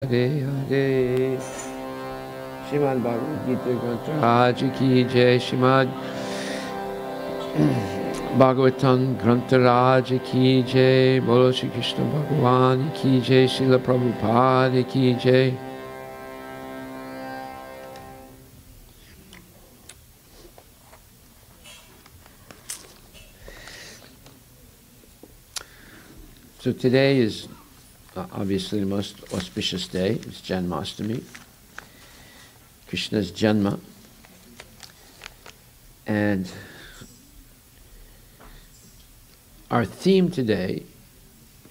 Hare Hare. Srimad Bhagavad Gita Granth Raja Ki Jai. Srimad Bhagavatham Granth Raja Ki Jai. Bolo Shri Krishna Bhagavan Ki Jai. Srila Prabhupada Ki Jai. So today is obviously the most auspicious day. It's Janmashtami, Krishna's Janma. And our theme today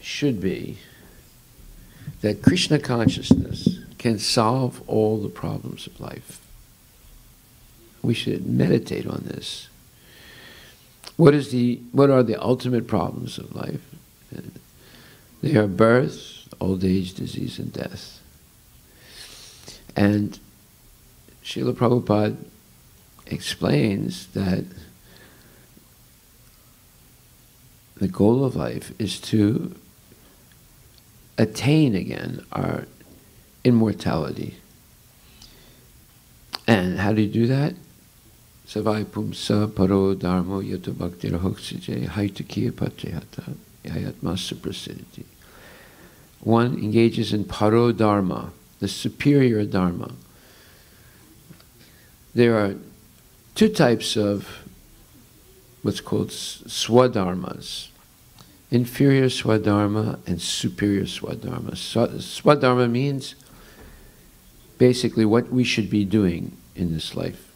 should be that Krishna consciousness can solve all the problems of life. We should meditate on this. What are the ultimate problems of life? They are birth, old age, disease, and death. And Srila Prabhupada explains that the goal of life is to attain again our immortality. And how do you do that? Savai pumsa paro dharmo yato bhakti rahoksije haitakiya patrihata yayatmasa prasiditi. One engages in paro dharma, the superior dharma. There are two types of what's called swadharmas. Inferior swadharma and superior swadharma. Swadharma means basically what we should be doing in this life.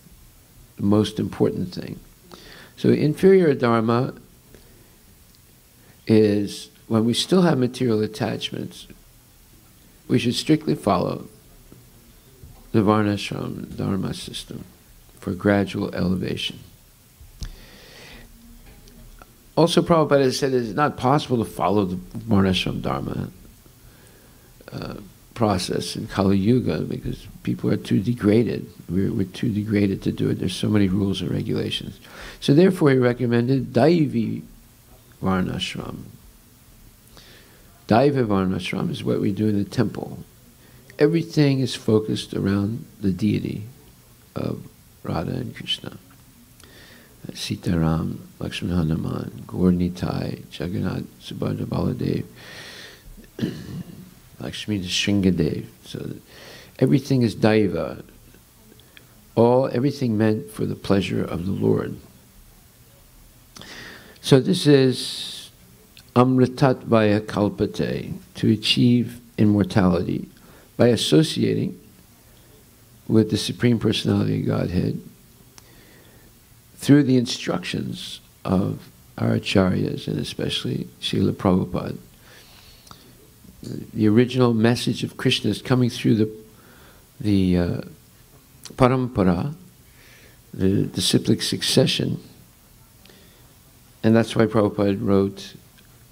The most important thing. So inferior dharma is when we still have material attachments, we should strictly follow the varnashram dharma system for gradual elevation. Also, Prabhupada has said it's not possible to follow the varnashram dharma process in Kali Yuga because people are too degraded. We're too degraded to do it. There's so many rules and regulations. So therefore he recommended Daivi Varnashram. Daiva Varnashram is what we do in the temple. Everything is focused around the deity of Radha and Krishna. Sitaram, Lakshmana Hanuman, Gaur Nitai, Jagannath, Subhadra Baladev, Lakshmi Shringadev. So everything is Daiva. Everything meant for the pleasure of the Lord. So this is Amritat Vaya Kalpate, to achieve immortality by associating with the Supreme Personality of Godhead through the instructions of our acharyas, and especially Srila Prabhupada. The original message of Krishna is coming through the parampara, the disciplic succession. And that's why Prabhupada wrote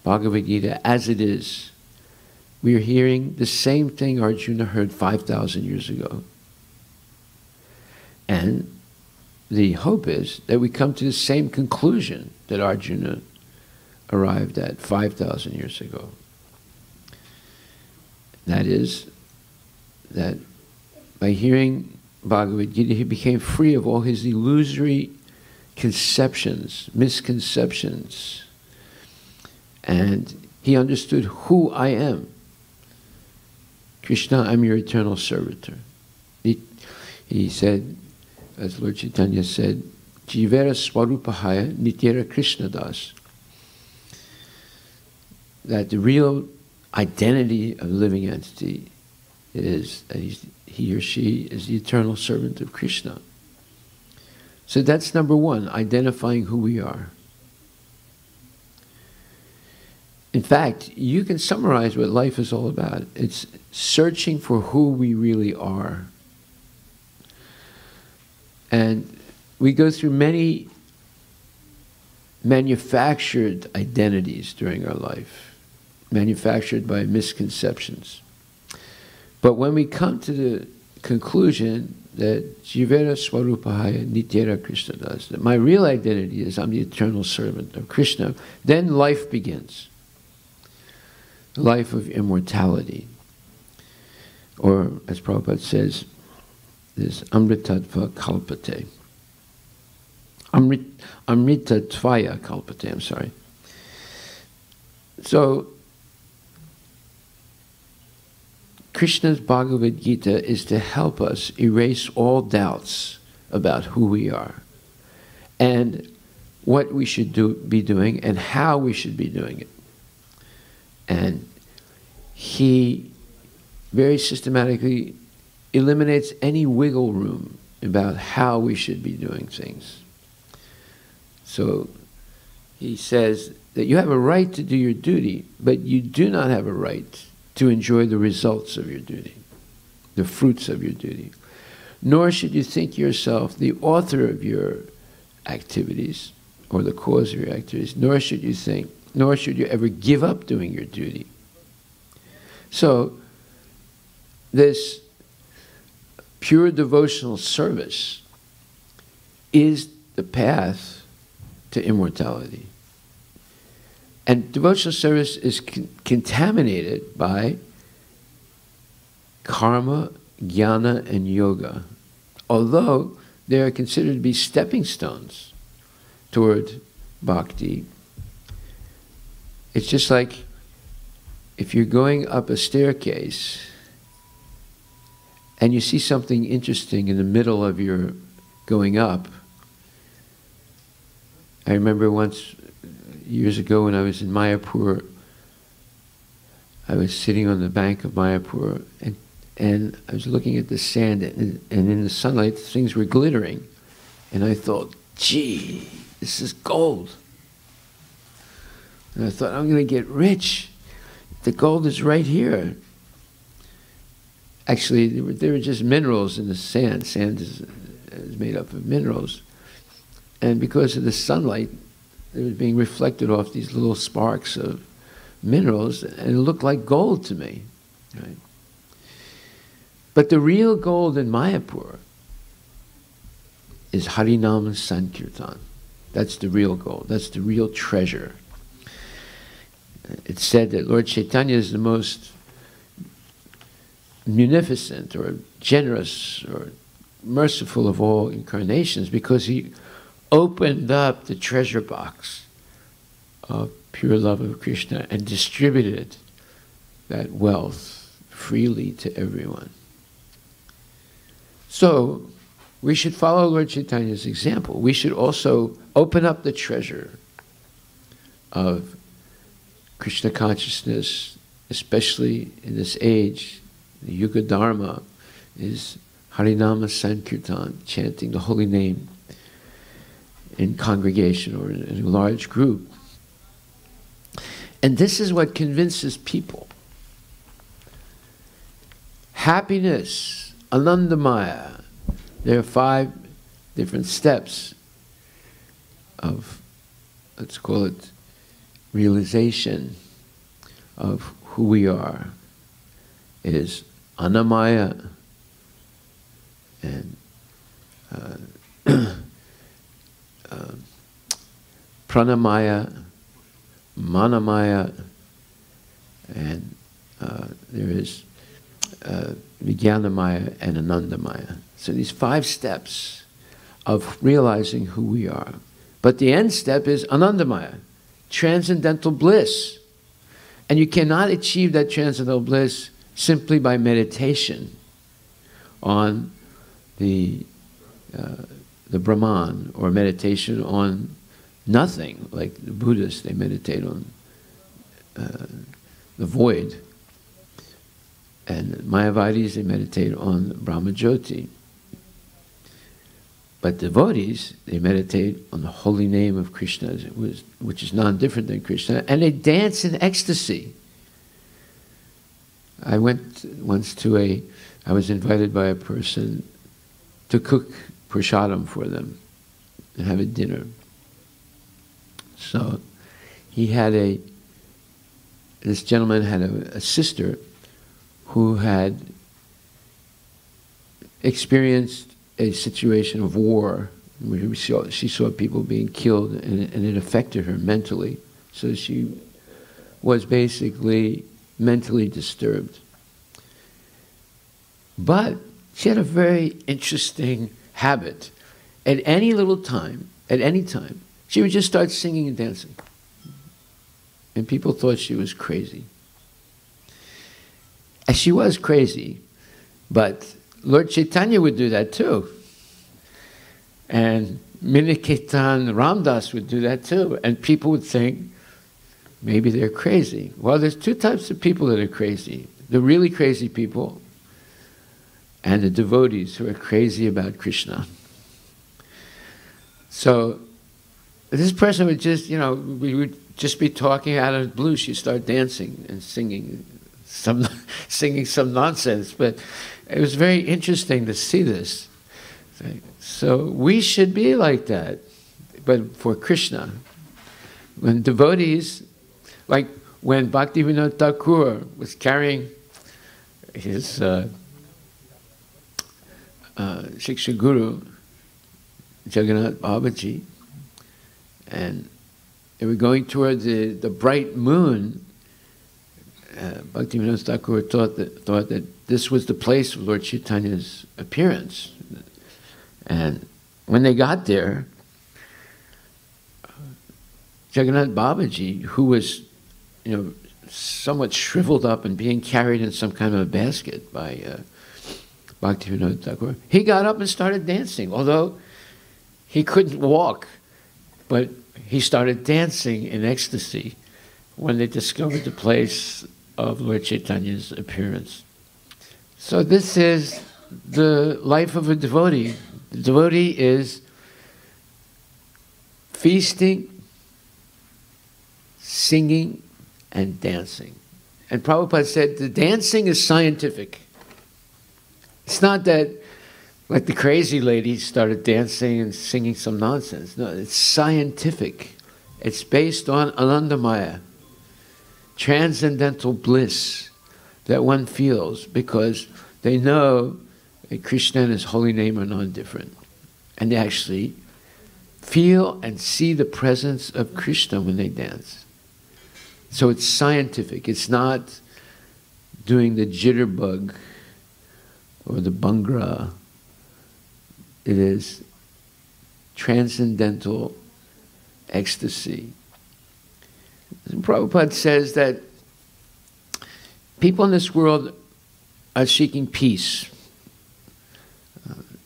Bhagavad Gita as it is. We are hearing the same thing Arjuna heard 5,000 years ago. And the hope is that we come to the same conclusion that Arjuna arrived at 5,000 years ago. That is, that by hearing Bhagavad Gita, he became free of all his illusory conceptions, misconceptions, and he understood who I am. Krishna, I'm your eternal servitor. He said, as Lord Chaitanya said, Jivera Swarupahaya Nityera Krishna Das. That the real identity of a living entity is that he or she is the eternal servant of Krishna. So that's number one, identifying who we are. In fact, you can summarize what life is all about. It's searching for who we really are. And we go through many manufactured identities during our life, manufactured by misconceptions. But when we come to the conclusion that Jivera Swarupahaya Nityera Krishna Das, that my real identity is I'm the eternal servant of Krishna, then life begins. The life of immortality. or as Prabhupada says, this amritattva kalpate. Amritatvaya kalpate, I'm sorry. So, Krishna's Bhagavad Gita is to help us erase all doubts about who we are and what we should be doing and how we should be doing it. And he very systematically eliminates any wiggle room about how we should be doing things. So he says that you have a right to do your duty, but you do not have a right to enjoy the results of your duty, the fruits of your duty. Nor should you think yourself the author of your activities or the cause of your activities, nor should you ever give up doing your duty. So, this pure devotional service is the path to immortality. And devotional service is contaminated by karma, jnana, and yoga, although they are considered to be stepping stones toward bhakti. It's just like if you're going up a staircase and you see something interesting in the middle of your going up. I remember once, years ago, when I was in Mayapur, I was sitting on the bank of Mayapur, and I was looking at the sand, and in the sunlight, things were glittering. And I thought, gee, this is gold. And I thought, I'm going to get rich. The gold is right here. Actually, they were just minerals in the sand. Sand is made up of minerals. And because of the sunlight, it was being reflected off these little sparks of minerals, and it looked like gold to me. Right? But the real gold in Mayapur is Harinam Sankirtan. That's the real gold. That's the real treasure. It's said that Lord Chaitanya is the most munificent or generous or merciful of all incarnations because he opened up the treasure box of pure love of Krishna and distributed that wealth freely to everyone. So, we should follow Lord Chaitanya's example. We should also open up the treasure of Krishna consciousness, especially in this age. The Yuga Dharma is Harinama Sankirtan, chanting the holy name in congregation or in a large group. And this is what convinces people. Happiness, Anandamaya. There are 5 different steps of, let's call it, realization of who we are. It is Anamaya and Pranamaya, Manamaya, and there is Vijnanamaya and Anandamaya. So these 5 steps of realizing who we are. But the end step is Anandamaya, transcendental bliss. And you cannot achieve that transcendental bliss simply by meditation on the Brahman, or meditation on nothing, like the Buddhists, they meditate on the void. And Mayavadis, they meditate on Brahmajyoti. But devotees, they meditate on the holy name of Krishna, which is non-different than Krishna, and they dance in ecstasy. I went once to I was invited by a person to cook prasadam for them and have a dinner. So he had this gentleman had a sister who had experienced a situation of war where she saw people being killed, and it affected her mentally. So she was basically mentally disturbed. But she had a very interesting habit. At any little time, at any time, she would just start singing and dancing. And people thought she was crazy. And she was crazy, but Lord Chaitanya would do that too. And Miniketan Ramdas would do that too. And people would think, maybe they're crazy. Well, there's two types of people that are crazy. The really crazy people and the devotees who are crazy about Krishna. So this person would just, we would just be talking out of the blue. She'd start dancing and singing some nonsense. But it was very interesting to see this. So we should be like that, but for Krishna. When devotees, like when Bhaktivinoda Thakur was carrying his Shiksha Guru, Jagannath Babaji, and they were going toward the bright moon, Bhaktivinoda Thakur thought that this was the place of Lord Chaitanya's appearance. And when they got there, Jagannath Babaji, who was, somewhat shriveled up and being carried in some kind of a basket by Bhaktivinoda Thakur, he got up and started dancing, although he couldn't walk, but he started dancing in ecstasy when they discovered the place of Lord Chaitanya's appearance. So this is the life of a devotee. The devotee is feasting, singing, and dancing. And Prabhupada said the dancing is scientific. It's not that, like the crazy lady started dancing and singing some nonsense. No, it's scientific. It's based on Anandamaya, transcendental bliss that one feels because they know that Krishna and His holy name are non-different. And they actually feel and see the presence of Krishna when they dance. So it's scientific. It's not doing the jitterbug or the bhangra. It is transcendental ecstasy. And Prabhupada says that people in this world are seeking peace.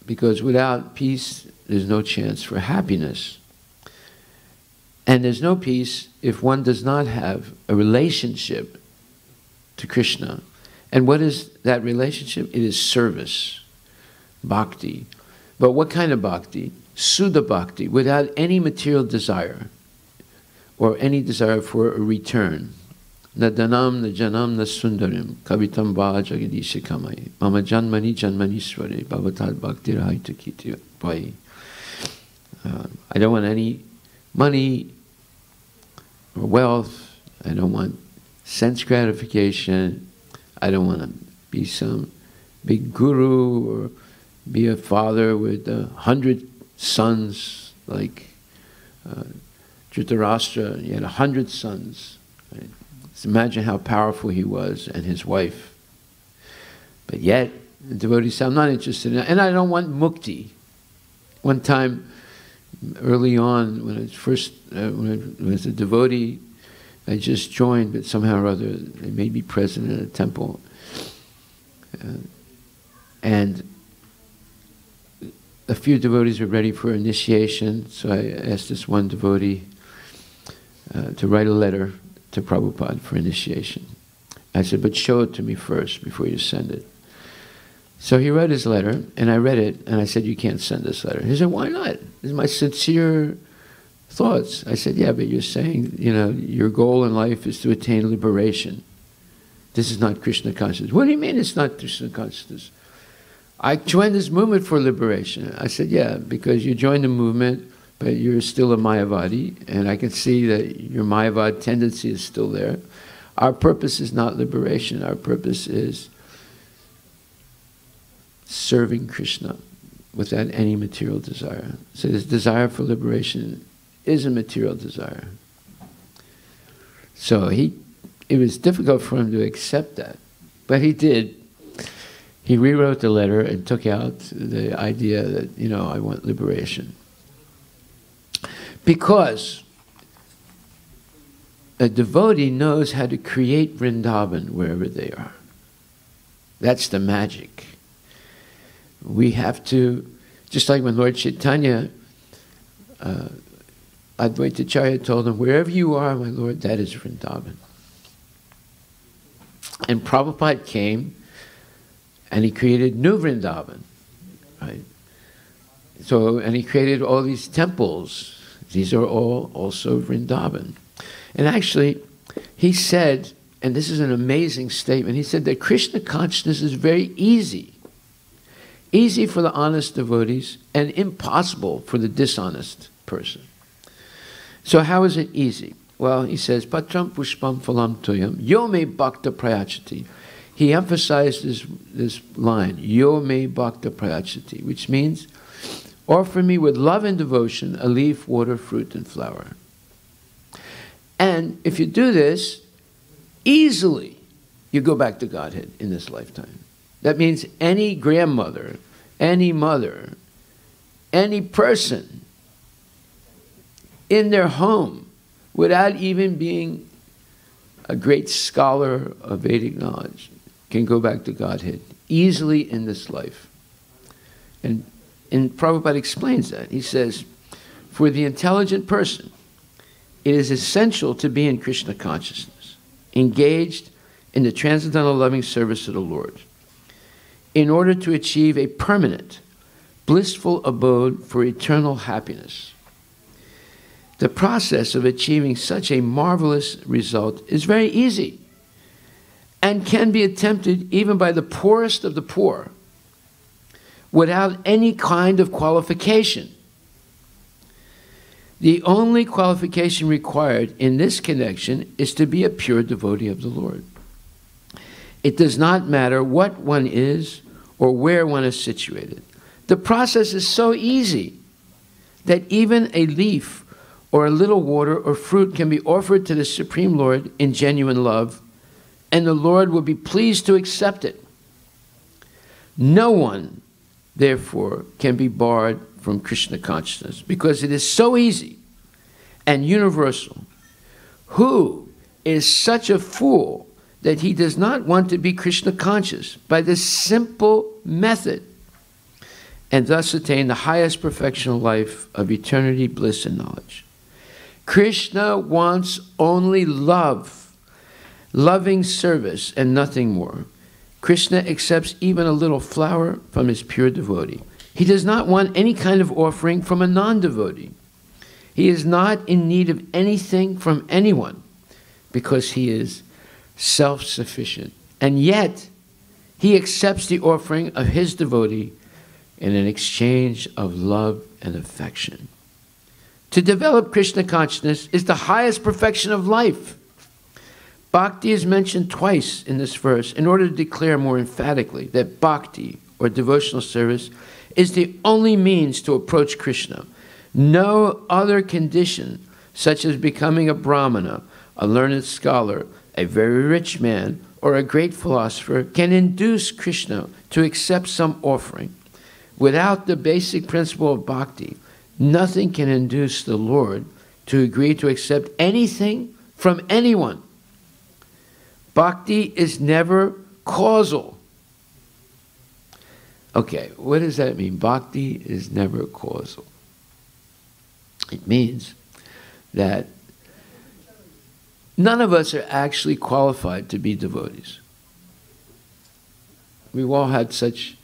Because without peace, there's no chance for happiness. And there's no peace if one does not have a relationship to Krishna. And what is that relationship? It is service, bhakti. But what kind of bhakti? Suddha bhakti, without any material desire or any desire for a return. Na danam, na janam, na sundarim, kavitam va jagadisha kamai, mama janmani janmani sware, bhavatat bhakti rahaita kiti vai. I don't want any money or wealth. I don't want sense gratification. I don't want to be some big guru or be a father with 100 sons like Dhritarashtra. He had 100 sons. Right? So imagine how powerful he was and his wife. But yet, the devotee said, I'm not interested in that. And I don't want mukti. One time, early on, when I was a devotee, I just joined, but somehow or other, they made me president of a temple. And a few devotees were ready for initiation, so I asked this one devotee to write a letter to Prabhupada for initiation. I said, but show it to me first before you send it. So he wrote his letter, and I read it, and I said, you can't send this letter. He said, why not? This is my sincere thoughts. I said, yeah, but you're saying, your goal in life is to attain liberation. This is not Krishna consciousness. What do you mean it's not Krishna consciousness? I joined this movement for liberation. I said, yeah, because you joined the movement, but you're still a Mayavadi, and I can see that your Mayavad tendency is still there. Our purpose is not liberation. Our purpose is serving Krishna without any material desire. So this desire for liberation is a material desire. So it was difficult for him to accept that, but he did. he rewrote the letter and took out the idea that, you know, I want liberation. Because a devotee knows how to create Vrindavan wherever they are. That's the magic. We have to, just like when Lord Chaitanya, Advaitacharya told him, wherever you are, my Lord, that is Vrindavan. And Prabhupada came and he created New Vrindavan, right? So, and he created all these temples. These are all also Vrindavan. And actually, he said, and this is an amazing statement, he said that Krishna consciousness is very easy. Easy for the honest devotees and impossible for the dishonest person. So how is it easy? Well, he says, Patram pushpam phalam tuyam, yo me bhakta prayachati. He emphasized this line, yo me bhakta prayachati, which means, offer me with love and devotion a leaf, water, fruit, and flower. And if you do this, easily you go back to Godhead in this lifetime. That means any grandmother, any mother, any person in their home, without even being a great scholar of Vedic knowledge, can go back to Godhead easily in this life. And Prabhupada explains that. He says, for the intelligent person, it is essential to be in Krishna consciousness, engaged in the transcendental loving service of the Lord, in order to achieve a permanent, blissful abode for eternal happiness. The process of achieving such a marvelous result is very easy and can be attempted even by the poorest of the poor without any kind of qualification. The only qualification required in this connection is to be a pure devotee of the Lord. It does not matter what one is or where one is situated. The process is so easy that even a leaf or a little water or fruit can be offered to the Supreme Lord in genuine love, and the Lord will be pleased to accept it. No one, therefore, can be barred from Krishna consciousness, because it is so easy and universal. Who is such a fool that he does not want to be Krishna conscious by this simple method and thus attain the highest perfection of life of eternity, bliss, and knowledge? Krishna wants only love, loving service, and nothing more. Krishna accepts even a little flower from his pure devotee. He does not want any kind of offering from a non-devotee. He is not in need of anything from anyone because he is self-sufficient. And yet, he accepts the offering of his devotee in an exchange of love and affection. To develop Krishna consciousness is the highest perfection of life. Bhakti is mentioned twice in this verse in order to declare more emphatically that bhakti, or devotional service, is the only means to approach Krishna. No other condition, such as becoming a brahmana, a learned scholar, a very rich man, or a great philosopher, can induce Krishna to accept some offering. Without the basic principle of bhakti, nothing can induce the Lord to agree to accept anything from anyone. Bhakti is never causal. Okay, what does that mean? Bhakti is never causal. It means that none of us are actually qualified to be devotees. We've all had such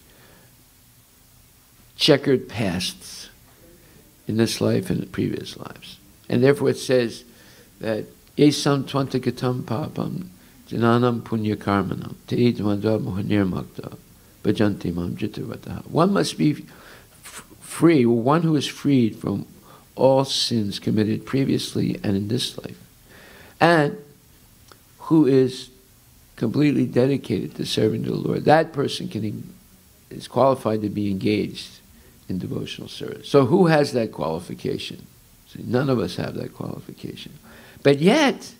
checkered pasts in this life and the previous lives. And therefore it says that yesam tvantagatam papam jananam punya karmanam te dvandva mohanirmakta bhajanti mam jitarvataha. One must be free, one who is freed from all sins committed previously and in this life, and who is completely dedicated to serving the Lord. That person is qualified to be engaged in devotional service. So who has that qualification? See, none of us have that qualification. But yet,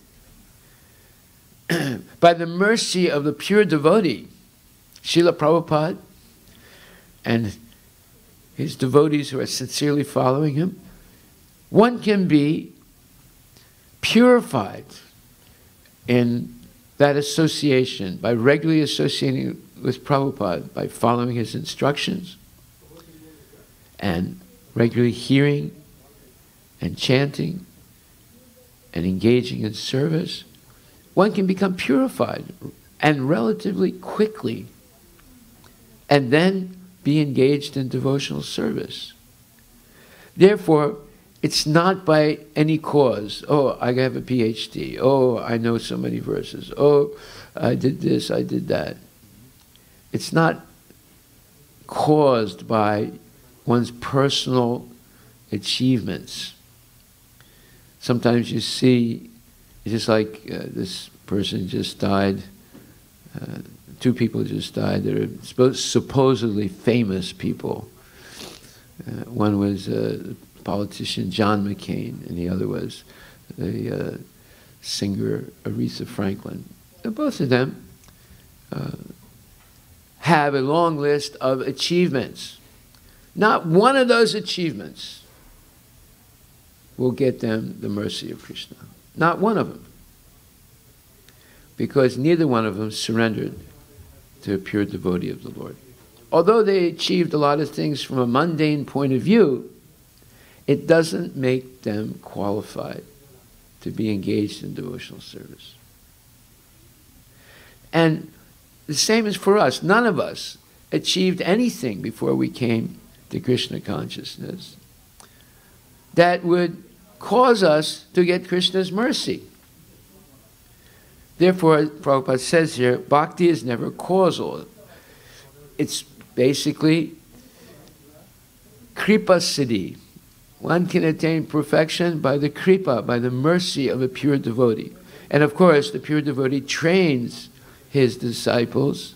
by the mercy of the pure devotee, Srila Prabhupada and his devotees who are sincerely following him, one can be purified in that association by regularly associating with Prabhupada, by following his instructions and regularly hearing and chanting and engaging in service. One can become purified and relatively quickly, and then be engaged in devotional service. Therefore, it's not by any cause. Oh, I have a PhD. Oh, I know so many verses. Oh, I did this, I did that. It's not caused by one's personal achievements. Sometimes you see, just like this person just died, two people just died. They're supposedly famous people. One was politician John McCain, and the other was the singer Aretha Franklin. And both of them have a long list of achievements. Not one of those achievements will get them the mercy of Krishna. Not one of them. Because neither one of them surrendered to a pure devotee of the Lord. Although they achieved a lot of things from a mundane point of view, it doesn't make them qualified to be engaged in devotional service. And the same is for us. None of us achieved anything before we came to Krishna consciousness that would cause us to get Krishna's mercy. Therefore, Prabhupada says here, bhakti is never causal. It's basically kripa siddhi. One can attain perfection by the kripa, by the mercy of a pure devotee. And of course, the pure devotee trains his disciples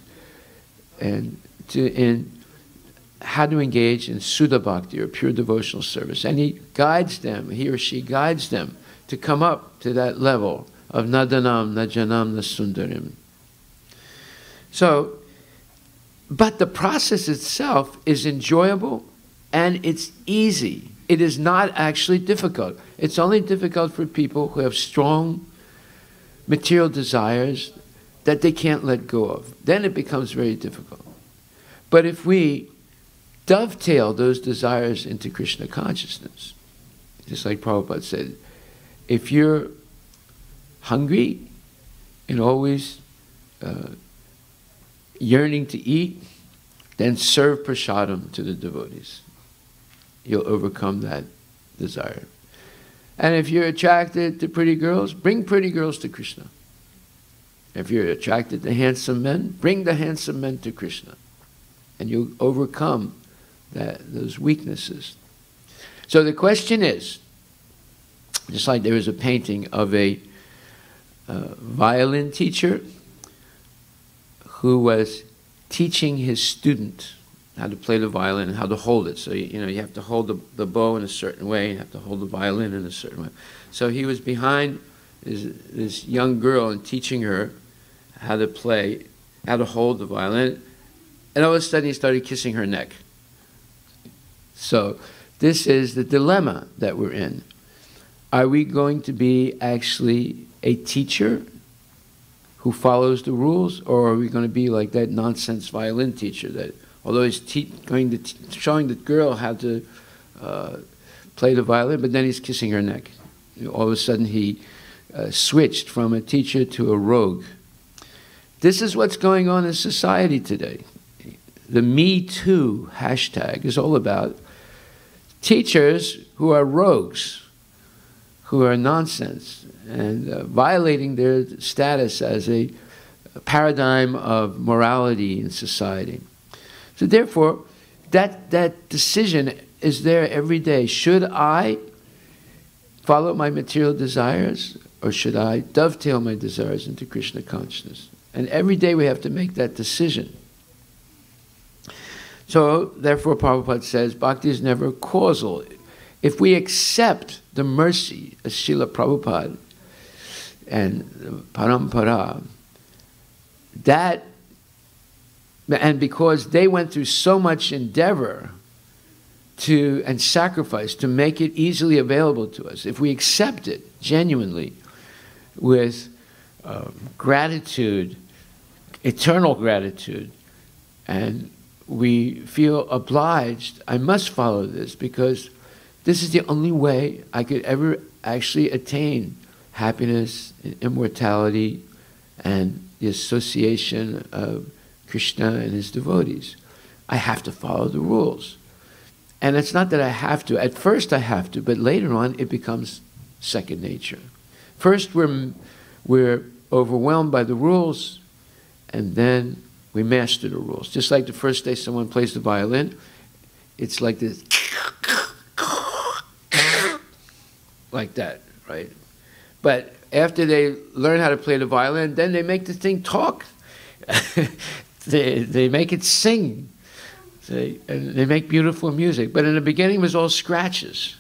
in how to engage in Suddha Bhakti, or pure devotional service. And he guides them, he or she guides them to come up to that level of nadanam, najanam, nasundarim. So, but the process itself is enjoyable and it's easy. It is not actually difficult. It's only difficult for people who have strong material desires that they can't let go of. Then it becomes very difficult. But if we dovetail those desires into Krishna consciousness, just like Prabhupada said, if you're hungry and always yearning to eat, then serve prasadam to the devotees. You'll overcome that desire. And if you're attracted to pretty girls, bring pretty girls to Krishna. If you're attracted to handsome men, bring the handsome men to Krishna. And you'll overcome those weaknesses. So the question is, just like there was a painting of a violin teacher who was teaching his student how to play the violin and how to hold it. So, you have to hold the bow in a certain way, you have to hold the violin in a certain way. So he was behind this young girl and teaching her how to play, how to hold the violin, and all of a sudden he started kissing her neck. So this is the dilemma that we're in. Are we going to be actually a teacher who follows the rules, or are we going to be like that nonsense violin teacher that, although he's showing the girl how to play the violin, but then he's kissing her neck? All of a sudden he switched from a teacher to a rogue. This is what's going on in society today. The Me Too hashtag is all about teachers who are rogues, who are nonsense, and violating their status as a paradigm of morality in society. So therefore, that decision is there every day. Should I follow my material desires, or should I dovetail my desires into Krishna consciousness? And every day we have to make that decision. So, therefore, Prabhupada says, bhakti is never causal. If we accept the mercy of Srila Prabhupada and parampara, that And because they went through so much endeavor and sacrifice to make it easily available to us, if we accept it genuinely with gratitude, eternal gratitude, and we feel obliged, I must follow this because this is the only way I could ever actually attain happiness, immortality, and the association of Krishna and his devotees. I have to follow the rules. And it's not that I have to. At first I have to, but later on it becomes second nature. First we're overwhelmed by the rules, and then we master the rules. Just like the first day someone plays the violin, it's like this, like that, right? But after they learn how to play the violin, then they make the thing talk. They make it sing. They make beautiful music. But in the beginning it was all scratches.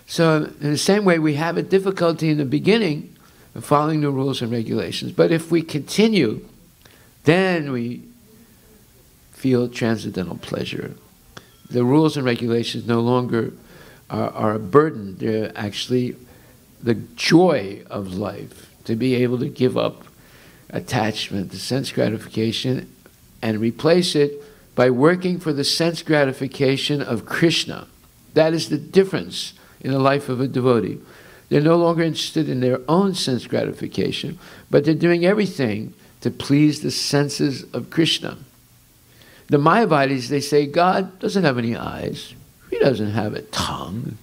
So in the same way, we have a difficulty in the beginning of following the rules and regulations. But if we continue, then we feel transcendental pleasure. The rules and regulations no longer are a burden. They're actually the joy of life, to be able to give up attachment to sense gratification and replace it by working for the sense gratification of Krishna. That is the difference in the life of a devotee. They're no longer interested in their own sense gratification, but they're doing everything to please the senses of Krishna. The Mayavadis, they say, God doesn't have any eyes. He doesn't have a tongue.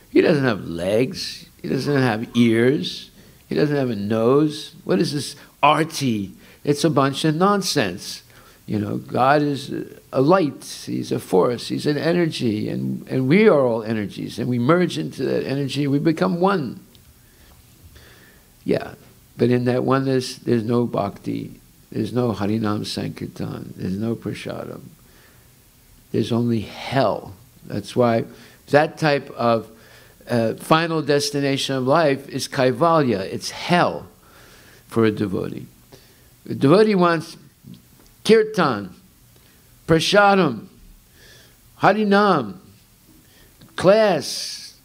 He doesn't have legs. He doesn't have ears. He doesn't have a nose. What is this arti? It's a bunch of nonsense. You know, God is a light. He's a force. He's an energy. And we are all energies. And we merge into that energy. We become one. Yeah. But in that oneness, there's no bhakti. There's no Harinam Sankirtan. There's no prasadam. There's only hell. That's why that type of final destination of life is kaivalya. It's hell for a devotee. The devotee wants kirtan, prasadam, harinam, class,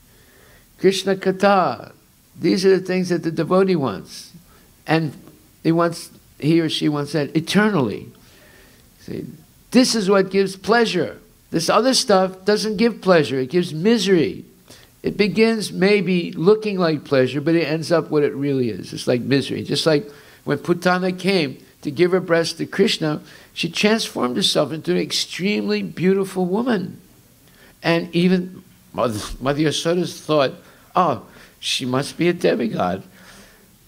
Krishna katha. These are the things that the devotee wants. And he or she wants that eternally. See, this is what gives pleasure. This other stuff doesn't give pleasure. It gives misery. It begins maybe looking like pleasure, but it ends up what it really is. It's like misery. Just like when Putana came to give her breast to Krishna, she transformed herself into an extremely beautiful woman. And even Mother Yasoda thought, oh, she must be a demigod.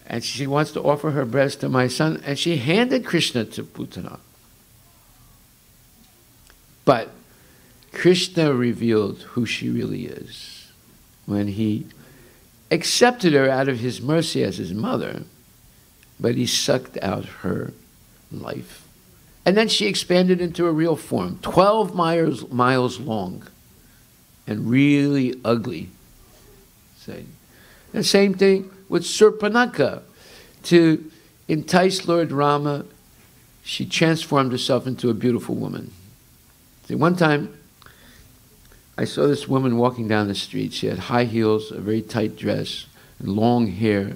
And she wants to offer her breast to my son. And she handed Krishna to Putana. But Krishna revealed who she really is when he accepted her out of his mercy as his mother, but he sucked out her life. And then she expanded into a real form, 12 miles long and really ugly. The same thing with Surpanaka. To entice Lord Rama, she transformed herself into a beautiful woman. See, one time, I saw this woman walking down the street. She had high heels, a very tight dress, and long hair.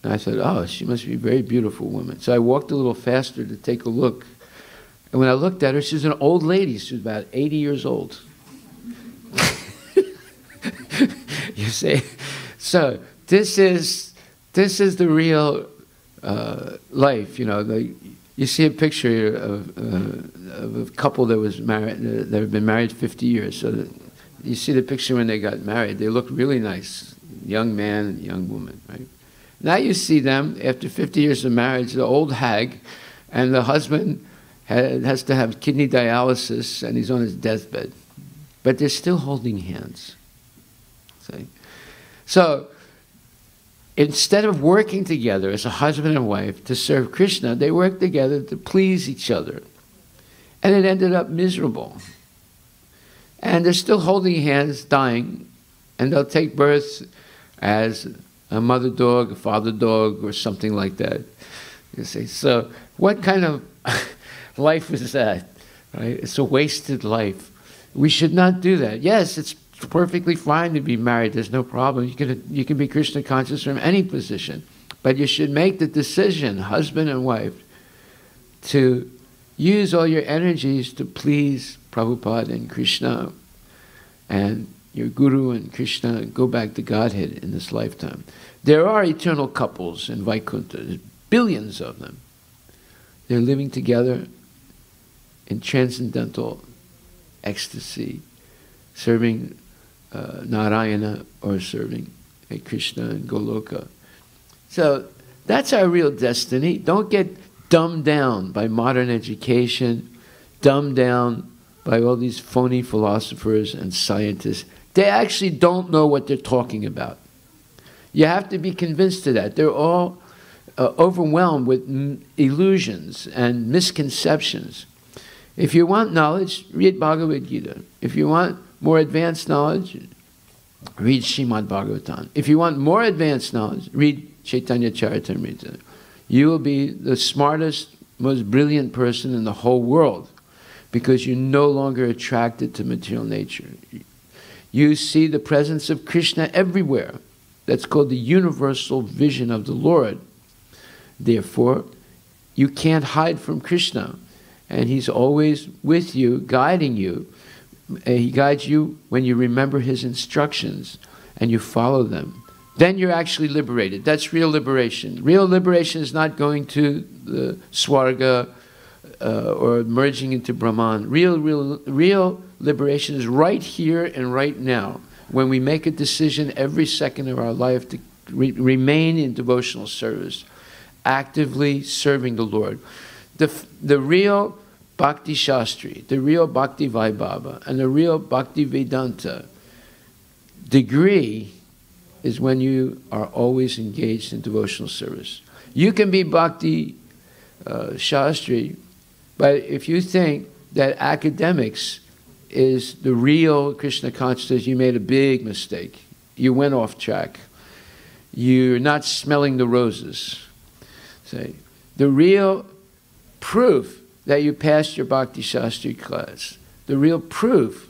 And I said, oh, she must be a very beautiful woman. So I walked a little faster to take a look. And when I looked at her, she was an old lady. She was about 80 years old. You see? So this is the real life, you know. You see a picture of a couple that was married, that had been married 50 years. So you see the picture when they got married. They looked really nice, young man and young woman, right? Now you see them after 50 years of marriage, the old hag, and the husband has to have kidney dialysis, and he's on his deathbed, but they're still holding hands. See? So instead of working together as a husband and wife to serve Krishna, they worked together to please each other. And it ended up miserable. And they're still holding hands, dying, and they'll take birth as a mother dog, a father dog, or something like that. You see. So what kind of life is that, right? It's a wasted life. We should not do that. Yes, it's perfectly fine to be married. There's no problem. You can be Krishna conscious from any position. But you should make the decision, husband and wife, to use all your energies to please Prabhupada and Krishna and your Guru and Krishna, and go back to Godhead in this lifetime. There are eternal couples in Vaikuntha. There's billions of them. They're living together in transcendental ecstasy, serving Narayana or serving Krishna and Goloka. So that's our real destiny. Don't get dumbed down by modern education, dumbed down by all these phony philosophers and scientists. They actually don't know what they're talking about. You have to be convinced of that. They're all overwhelmed with illusions and misconceptions. If you want knowledge, read Bhagavad Gita. If you want more advanced knowledge, read Srimad Bhagavatam. If you want more advanced knowledge, read Chaitanya Charitamrita. You will be the smartest, most brilliant person in the whole world because you're no longer attracted to material nature. You see the presence of Krishna everywhere. That's called the universal vision of the Lord. Therefore, you can't hide from Krishna. And He's always with you, guiding you. He guides you when you remember His instructions and you follow them. Then you're actually liberated. That's real liberation. Real liberation is not going to the Swarga or merging into Brahman. Real liberation is right here and right now, when we make a decision every second of our life to remain in devotional service, actively serving the Lord. The real Bhakti Shastri, the real Bhakti Vaibhava, and the real Bhakti Vedanta degree is when you are always engaged in devotional service. You can be Bhakti Shastri, but if you think that academics is the real Krishna consciousness, you made a big mistake. You went off track. You're not smelling the roses. Say, the real proof that you passed your Bhakti Shastri class, the real proof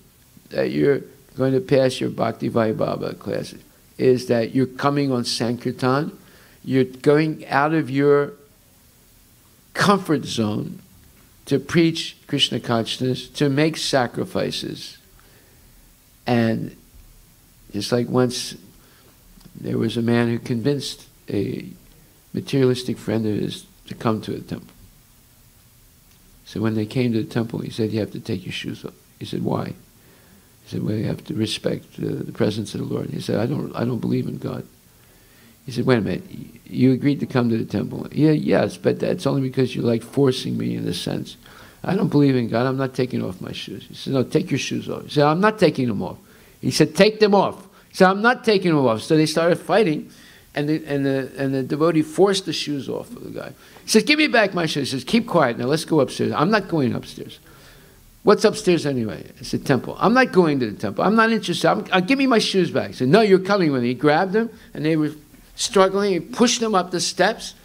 that you're going to pass your Bhakti Vaibhava class, is that you're coming on Sankirtan, you're going out of your comfort zone to preach Krishna consciousness, to make sacrifices. And just like once there was a man who convinced a materialistic friend of his to come to the temple. So when they came to the temple, he said, you have to take your shoes off. He said, why? He said, well, you have to respect the presence of the Lord. He said, I don't believe in God. He said, wait a minute, you agreed to come to the temple. Yeah, yes, but that's only because you like forcing me in a sense. I don't believe in God, I'm not taking off my shoes. He said, no, take your shoes off. He said, I'm not taking them off. He said, take them off. He said, I'm not taking them off. So they started fighting, and the devotee forced the shoes off of the guy. He says, give me back my shoes. He says, keep quiet now, let's go upstairs. I'm not going upstairs. What's upstairs anyway? It's the temple. I'm not going to the temple. I'm not interested. Give me my shoes back. He said, no, you're coming with me. He grabbed them, and they were struggling. He pushed them up the steps.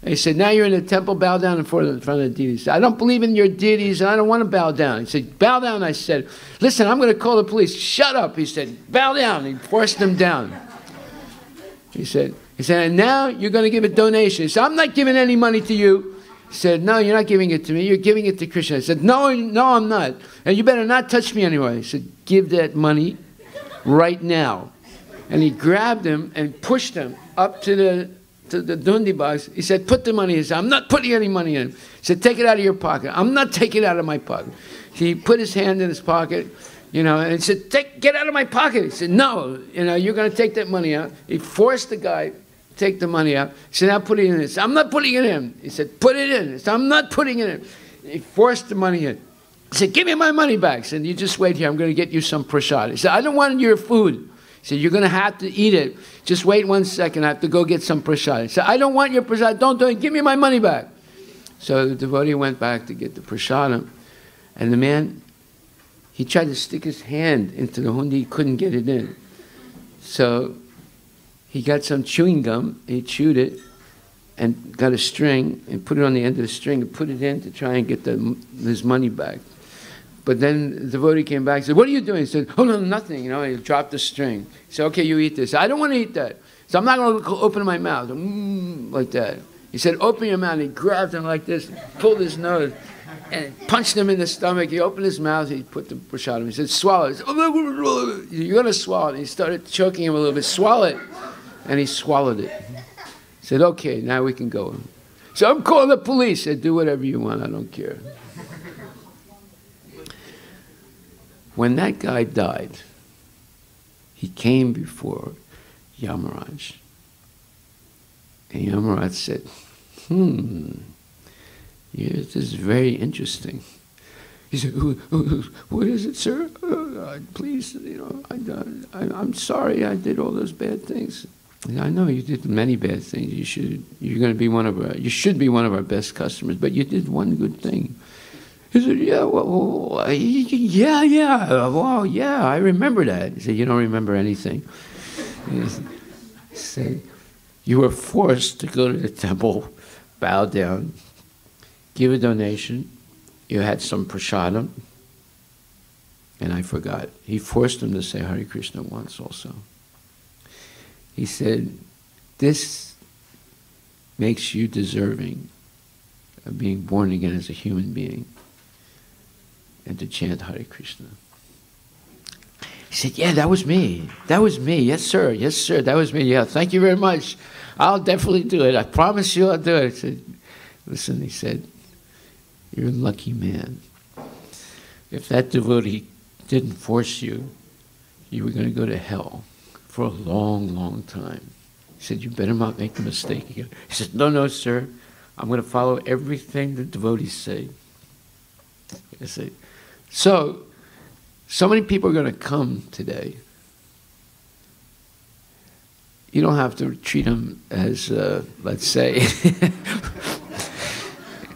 And he said, now you're in the temple, bow down in front of the deities. He said, I don't believe in your deities, and I don't want to bow down. He said, bow down. I said, listen, I'm going to call the police. Shut up. He said, bow down. He forced them down. He said, and now you're going to give a donation. He said, I'm not giving any money to you. He said, no, you're not giving it to me. You're giving it to Krishna. I said, no, I'm not. And you better not touch me anyway. He said, give that money right now. And he grabbed him and pushed him up to the dundi box. He said, put the money in. He said, I'm not putting any money in. He said, take it out of your pocket. I'm not taking it out of my pocket. He put his hand in his pocket, and he said, get out of my pocket. He said, no, you're going to take that money out. He forced the guy to take the money out. He said, now put it in. He said, I'm not putting it in. He said, put it in. He said, I'm not putting it in. He forced the money in. He said, give me my money back. He said, you just wait here. I'm going to get you some prasad. He said, I don't want your food. He said, you're going to have to eat it. Just wait 1 second. I have to go get some prasad. He said, I don't want your prasad. Don't do it. Give me my money back. So the devotee went back to get the prasadam. And the man, he tried to stick his hand into the hundi. He couldn't get it in. So he got some chewing gum. He chewed it. and got a string and put it on the end of the string and put it in to try and get his money back. But then the devotee came back and said, "What are you doing?" He said, "Oh, no, nothing." He dropped the string. He said, "Okay, you eat this." "I don't want to eat that." So I'm not going to open my mouth. Like that. He said, "Open your mouth." And he grabbed him like this, pulled his nose, and punched him in the stomach. He opened his mouth. He put the prashadam. He said, "Swallow it." He said, "You're going to swallow it." And he started choking him a little bit. "Swallow it." And he swallowed it. He said, "Okay, now we can go." So I'm calling the police. He said, "Do whatever you want. I don't care." When that guy died, he came before Yamaraj. And Yamaraj said, this is very interesting. He said, "What is it, sir? Please, I'm sorry I did all those bad things." "I know you did many bad things. You should be one of our best customers, but you did one good thing." He said, "Yeah, I remember that." He said, "You don't remember anything." He said, "You were forced to go to the temple, bow down, give a donation. You had some prasadam." And I forgot. He forced him to say Hare Krishna once also. He said, "This makes you deserving of being born again as a human being and to chant Hare Krishna." He said, "Yeah, that was me. That was me. Yes, sir. Yes, sir. That was me. Yeah, thank you very much. I'll definitely do it. I promise you I'll do it." I said, "Listen," he said, "you're a lucky man. If that devotee didn't force you, you were going to go to hell for a long, long time." He said, "You better not make the mistake again." He said, No, sir. I'm going to follow everything the devotees say." I said, so many people are going to come today. You don't have to treat them as, let's say,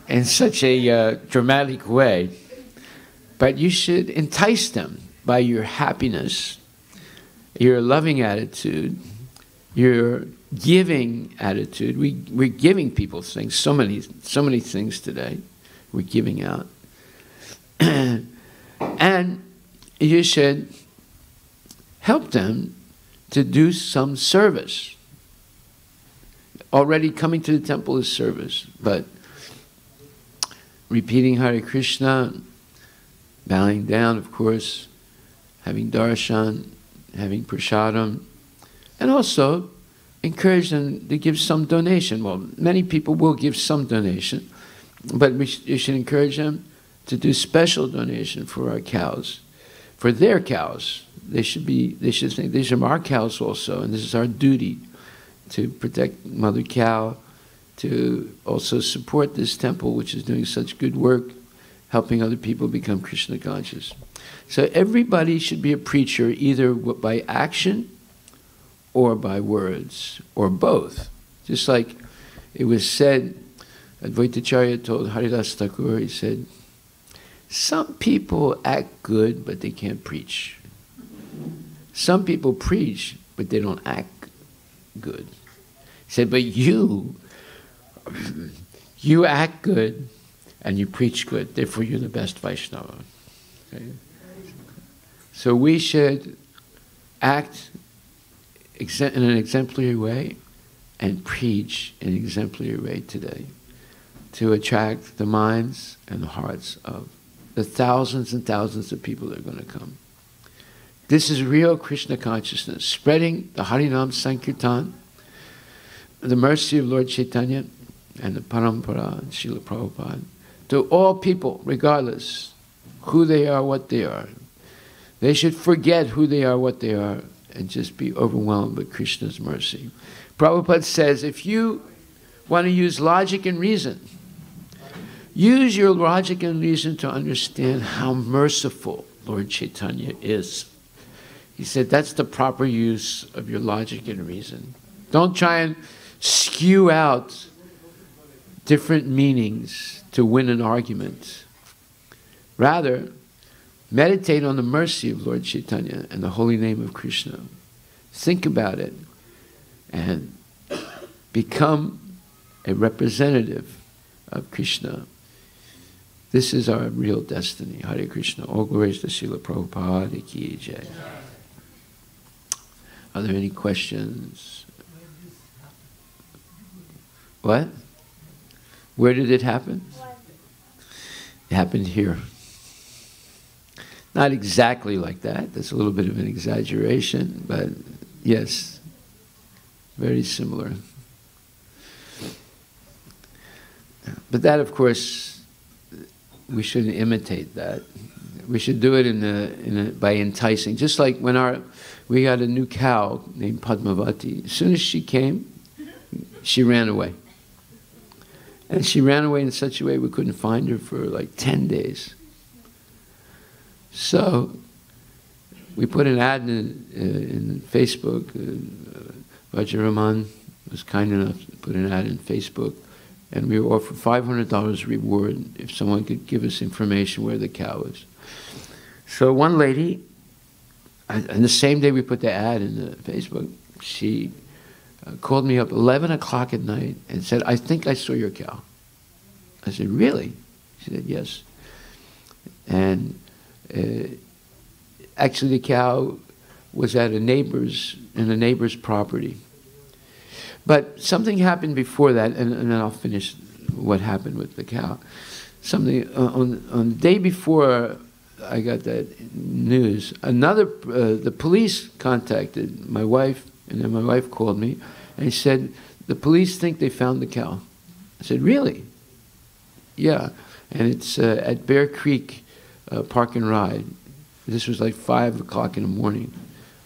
in such a dramatic way. But you should entice them by your happiness, your loving attitude, your giving attitude. We're giving people things, so many things today we're giving out. And you should help them to do some service. Already coming to the temple is service, but repeating Hare Krishna, bowing down, of course, having darshan, having prasadam, and also encourage them to give some donation. Well, many people will give some donation, but you should encourage them to do special donation for our cows, for their cows. They should think these are our cows also, and this is our duty to protect Mother Cow, to also support this temple, which is doing such good work, helping other people become Krishna conscious. So everybody should be a preacher, either by action or by words, or both. Just like it was said, Advaitacharya told Harivilas Thakur, he said, some people act good, but they can't preach. Some people preach, but they don't act good. He said, but you act good, and you preach good. Therefore, you're the best Vaishnava. Okay? So we should act in an exemplary way and preach in an exemplary way today to attract the minds and the hearts of the thousands and thousands of people that are going to come. This is real Krishna consciousness, spreading the Harinam Sankirtan, the mercy of Lord Chaitanya and the Parampara and Srila Prabhupada, to all people, regardless who they are, what they are. They should forget who they are, what they are, and just be overwhelmed with Krishna's mercy. Prabhupada says, if you want to use logic and reason, use your logic and reason to understand how merciful Lord Chaitanya is. He said that's the proper use of your logic and reason. Don't try and skew out different meanings to win an argument. Rather, meditate on the mercy of Lord Chaitanya and the holy name of Krishna. Think about it and become a representative of Krishna. This is our real destiny. Hare Krishna. All glories to Srila Prabhupada ki jai. Are there any questions? What? Where did it happen? It happened here. Not exactly like that. That's a little bit of an exaggeration, but yes, very similar. But that, of course, we shouldn't imitate that. We should do it by enticing. Just like when we got a new cow named Padmavati. As soon as she came, she ran away. And she ran away in such a way we couldn't find her for like 10 days. So we put an ad in Facebook. Vajraman was kind enough to put an ad in Facebook. And we offered $500 reward if someone could give us information where the cow is. So one lady, and the same day we put the ad in the Facebook, she called me up 11 o'clock at night and said, "I think I saw your cow." I said, "Really?" She said, "Yes." And actually the cow was at a neighbor's property. But something happened before that, and then I'll finish what happened with the cow. Something on the day before I got that news, the police contacted my wife, and then my wife called me and said, "The police think they found the cow." I said, "Really?" "Yeah." And it's at Bear Creek Park and Ride. This was like 5 o'clock in the morning.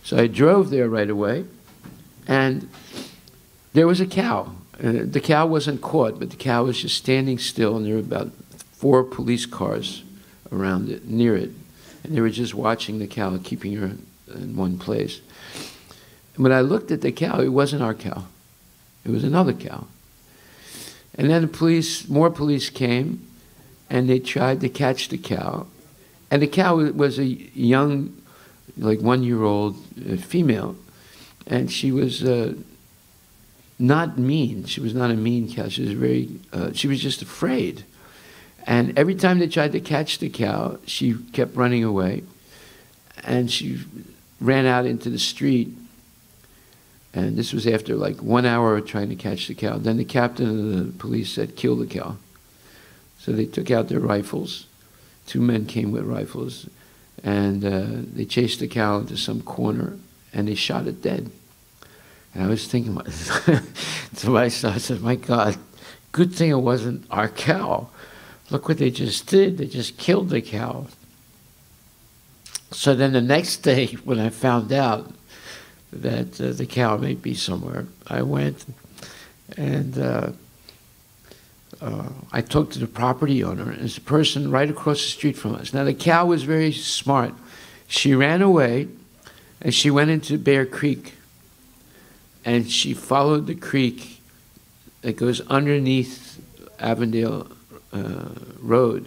So I drove there right away, and there was a cow. The cow wasn't caught, but the cow was just standing still, and there were about 4 police cars around it, near it. And they were just watching the cow, keeping her in one place. And when I looked at the cow, it wasn't our cow. It was another cow. And then more police came, and they tried to catch the cow. And the cow was a young, like 1-year-old female. And she was not mean. She was not a mean cow. She was she was just afraid. And every time they tried to catch the cow, she kept running away. And she ran out into the street. And this was after like 1 hour of trying to catch the cow. Then the captain of the police said, "Kill the cow." So they took out their rifles. 2 men came with rifles. And they chased the cow into some corner. And they shot it dead. And I was thinking to myself, I said, "My God, good thing it wasn't our cow. Look what they just did. They just killed the cow." So then the next day, when I found out that the cow may be somewhere, I went and I talked to the property owner. It's a person right across the street from us. Now, the cow was very smart. She ran away, and she went into Bear Creek. And she followed the creek that goes underneath Avondale Road,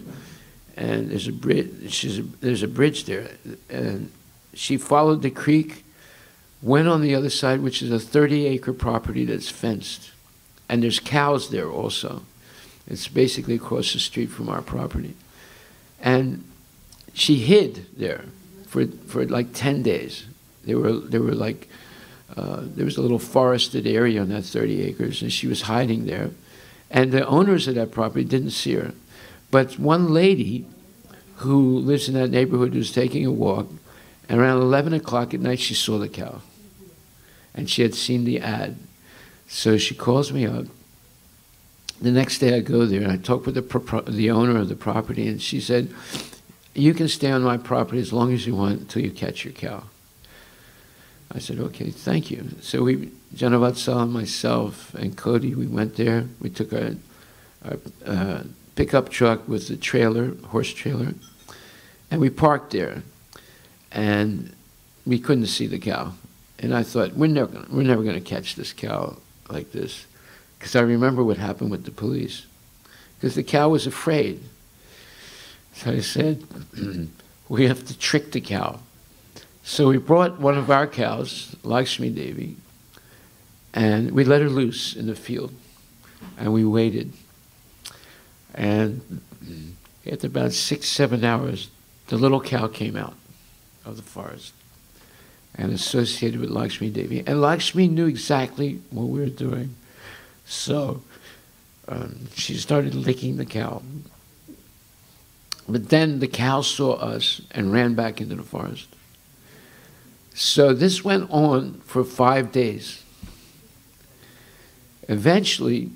and there's a bridge. There's a bridge there, and she followed the creek, went on the other side, which is a 30-acre property that's fenced, and there's cows there also. It's basically across the street from our property, and she hid there for like 10 days. There were like there was a little forested area on that 30 acres, and she was hiding there. And the owners of that property didn't see her. But one lady who lives in that neighborhood was taking a walk, and around 11 o'clock at night, she saw the cow. And she had seen the ad. So she calls me up. The next day I go there, and I talk with the owner of the property, and she said, "You can stay on my property as long as you want until you catch your cow." I said, "Okay, thank you." So Janavatsal, myself, and Cody, we went there. We took our pickup truck with the trailer, horse trailer, and we parked there. And we couldn't see the cow. And I thought, we're never going to catch this cow like this. Because I remember what happened with the police. Because the cow was afraid. So I said, we have to trick the cow. So we brought one of our cows, Lakshmi Devi, and we let her loose in the field. And we waited. And after about 6, 7 hours, the little cow came out of the forest and associated with Lakshmi Devi. And Lakshmi knew exactly what we were doing. So she started licking the cow. But then the cow saw us and ran back into the forest. So this went on for 5 days. Eventually,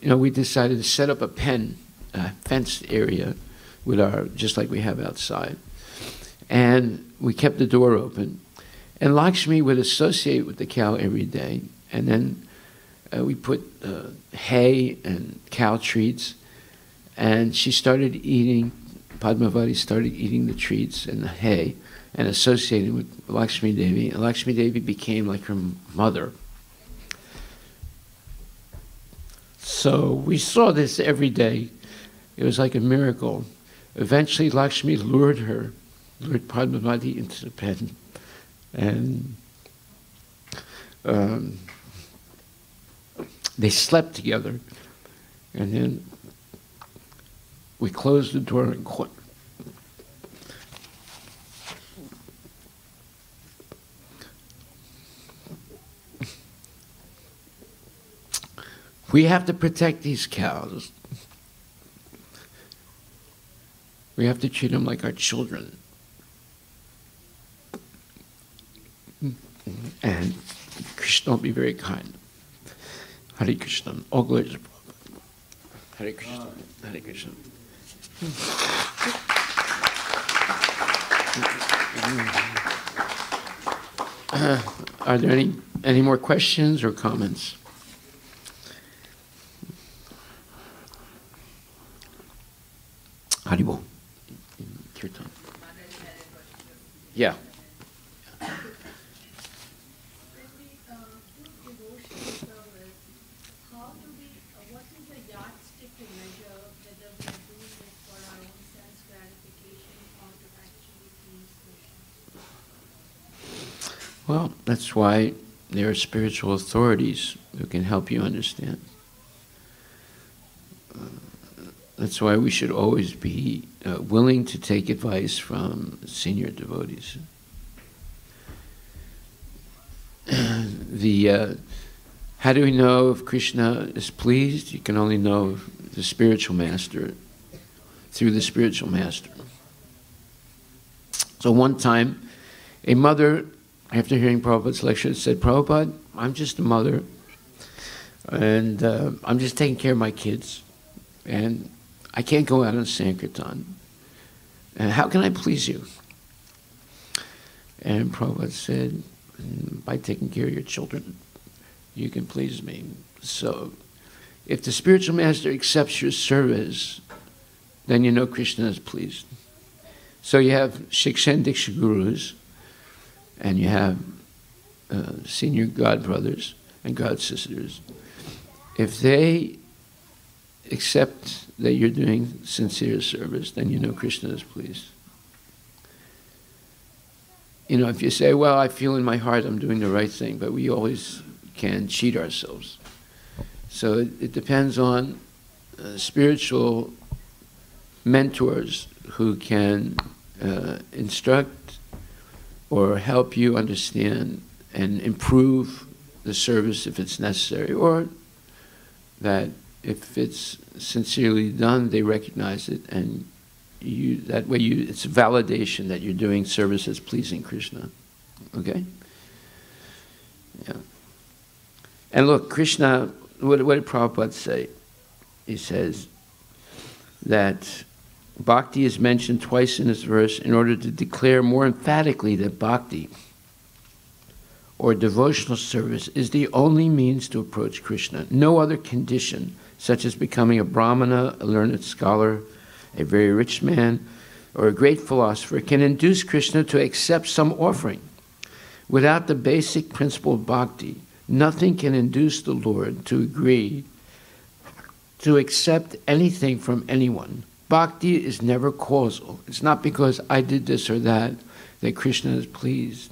we decided to set up a pen, a fenced area, with just like we have outside. And we kept the door open. And Lakshmi would associate with the cow every day. And then we put hay and cow treats. And she started eating, Padmavati started eating the treats and the hay and associating with Lakshmi Devi. And Lakshmi Devi became like her mother. So we saw this every day. It was like a miracle. Eventually, Lakshmi lured Padmavati into the pen. And they slept together. And then we closed the door and we have to protect these cows. We have to treat them like our children. And Krishna will be very kind. Hare Krishna. All glory to Prabhu. Hare Krishna. Hare Krishna. Are there any more questions or comments? Haribol. Kirtan. Yeah. Well, that's why there are spiritual authorities who can help you understand. That's why we should always be willing to take advice from senior devotees. How do we know if Krishna is pleased? You can only know the spiritual master through the spiritual master. So one time, a mother, after hearing Prabhupada's lecture, said, "Prabhupada, I'm just a mother, and I'm just taking care of my kids, and I can't go out on Sankirtan. And how can I please you?" And Prabhupada said, "By taking care of your children, you can please me." So if the spiritual master accepts your service, then you know Krishna is pleased. So you have Shiksha and Diksha gurus, and you have senior god brothers and god sisters. If they accept that you're doing sincere service, then you know Krishna is pleased. If you say, "Well, I feel in my heart I'm doing the right thing," but we always can cheat ourselves. So it depends on spiritual mentors who can instruct or help you understand and improve the service if it's necessary, or that if it's sincerely done, they recognize it, and that way it's a validation that you're doing service that's pleasing Krishna. Okay? Yeah. And look, Krishna, what did Prabhupada say? He says that bhakti is mentioned twice in this verse in order to declare more emphatically that bhakti, or devotional service, is the only means to approach Krishna. No other condition, such as becoming a brahmana, a learned scholar, a very rich man, or a great philosopher, can induce Krishna to accept some offering. Without the basic principle of bhakti, nothing can induce the Lord to agree to accept anything from anyone. Bhakti is never causal. It's not because I did this or that Krishna is pleased.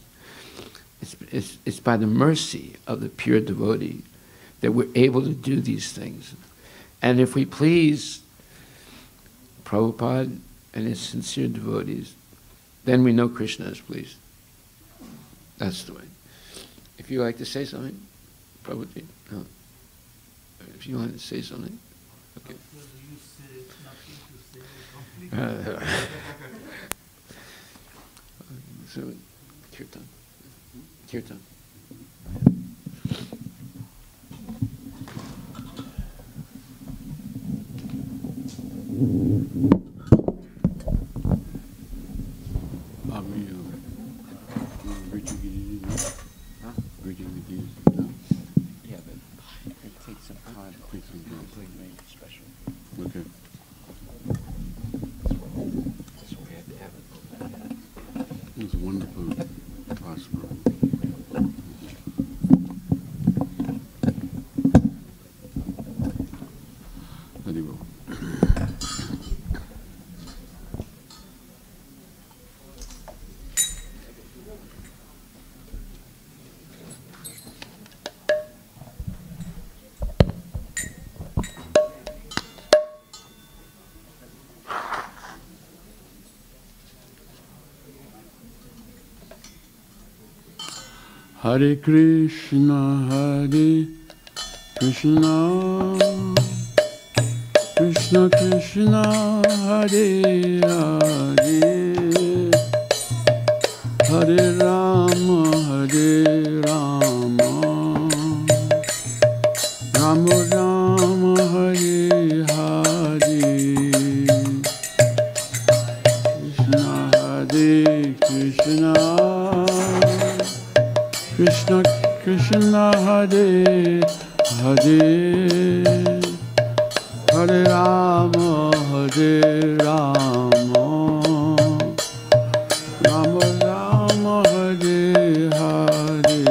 It's by the mercy of the pure devotee that we're able to do these things. And if we please Prabhupada and his sincere devotees, then we know Krishna is pleased. That's the way. If you like to say something, Prabhupada, no. If you want to say something, okay. So, kirtan. Kirtan. Yeah, but it takes some time to complete make it special. Okay. That's what we have to have it. It was a wonderful class, bro. Very well. Hare Krishna, Krishna Krishna, Hare Hare, Hare Rama, Rama Rama, Hare Hare, Krishna Krishna, Krishna Hare Hare, Hare Rama, Rama Rama, Hare Hare,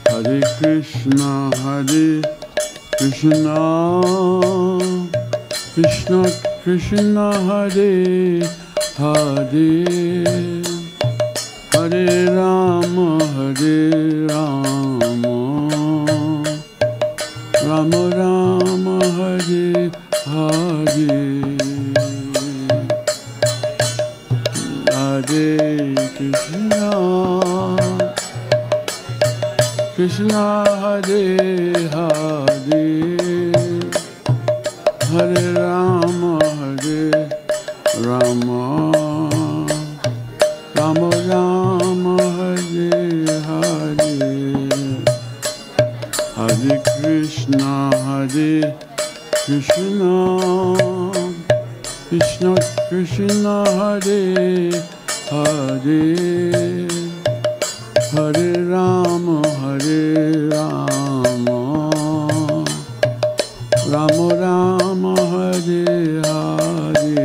Hare Krishna, Krishna Krishna, Hare Hare, Hare Rama, Rama Rama, Hare Hare, Hare Krishna, Krishna Hare Hare, Hare Rama, Rama Rama, Hare Hare, Hare Krishna, Krishna Krishna, Hare Hare, Hare Rama, Rama Rama, Hare Hare.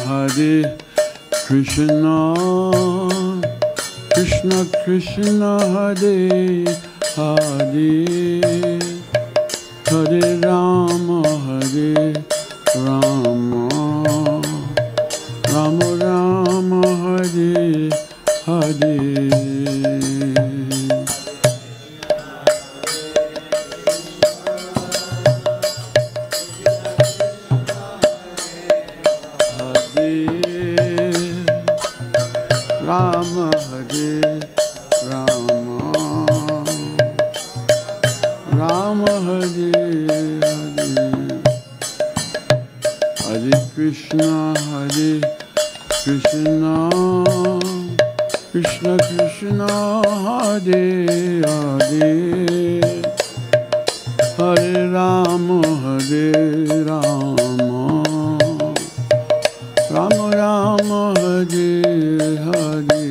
Hare Krishna, Krishna Krishna, Hare Hare, Hare Rama, Rama Rama, Hare Hare. Rama, Hare Rama, Rama Hare Hare, Hare Krishna, Krishna Krishna, Hare Hare, Hare Rama, Rama Rama, Hare Hare.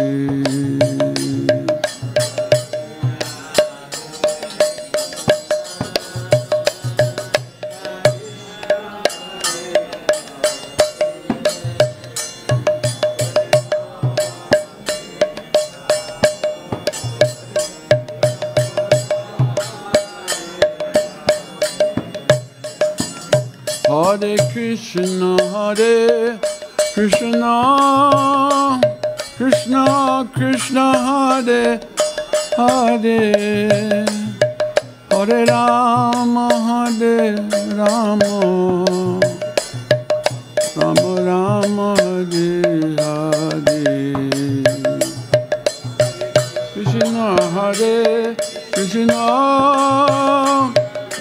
Hare Krishna, Hare Krishna, Krishna Krishna, Hare Hare, Hare Rama, Hare Rama, Rama Rama, Hare Hare. Krishna, Hare Krishna,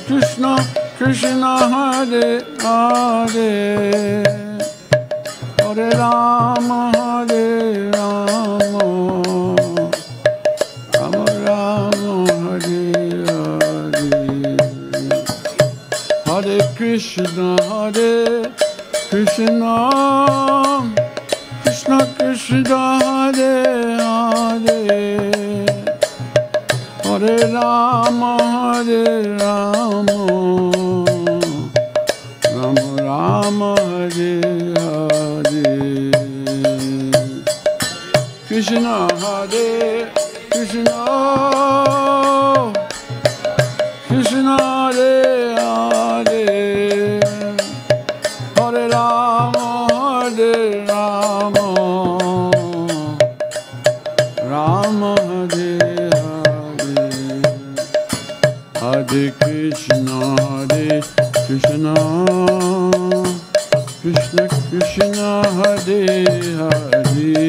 Krishna Krishna, Hare Hare, Hare Rama, Hare Rama, Rama Rama, Hare Hare. Hare Krishna, Hare Krishna, Krishna Krishna, Hare Hare, Hare Rama, Hare Rama, Rama Rama, Hare Hare. Krishna, Hare Krishna, Krishna Hare Hare, Hare Rama, Hare Rama, Rama Hare Hare. Hare Krishna, Hare Krishna, Krishna Krishna, Hare Hare,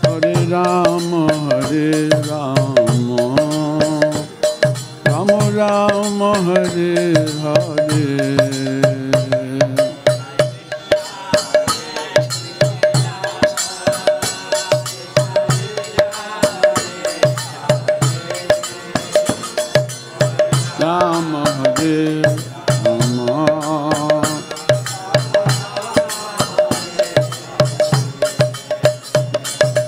Hare Rama, Hare Rama, Rama Rama, Hare Hare. Rama, Hare Rama,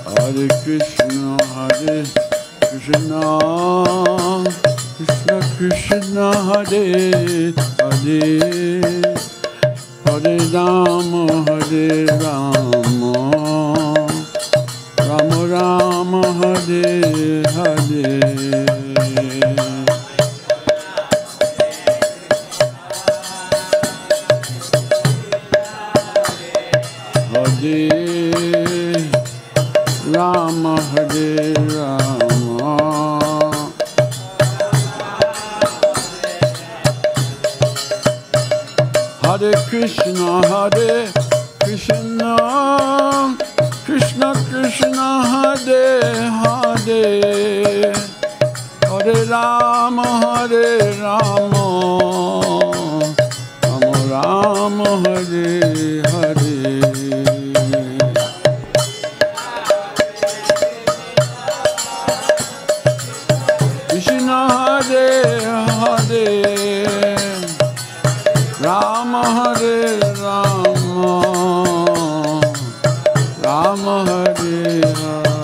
Hare Krishna, Hare Krishna, Krishna Krishna, Hare Hare, Hare Rama, Hare Rama, Rama Rama, Hare Hare. Hare Rama, Hare Rama, Hare Krishna, Hare Krishna, Krishna Krishna, Hare Hare, Hare Rama, Hare Rama, Rama Rama, Hare Hare. Krishna, Hare Hare, Rama, Hare Rama, Rama Hare Hare.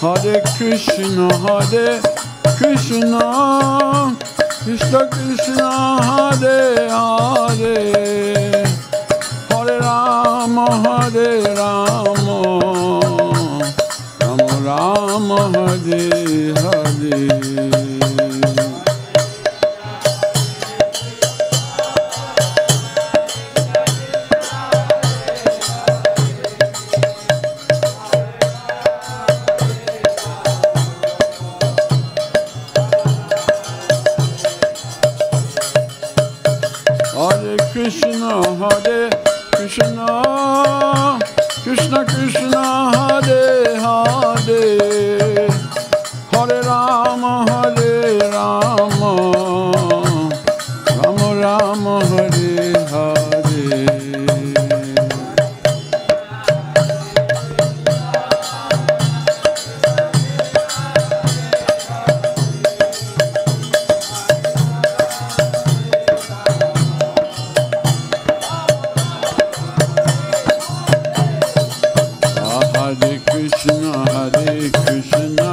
Hare Krishna, Hare Krishna, Krishna Krishna, Hare Hare, Hare Rama, Hare Rama, Rama Rama, Hare Hare. Hare Krishna, Hare Krishna, Krishna Krishna, Hare Hare, Hare Rama, Hare Rama, Rama Rama, Hare Hare. Hare Krishna, Hare Krishna,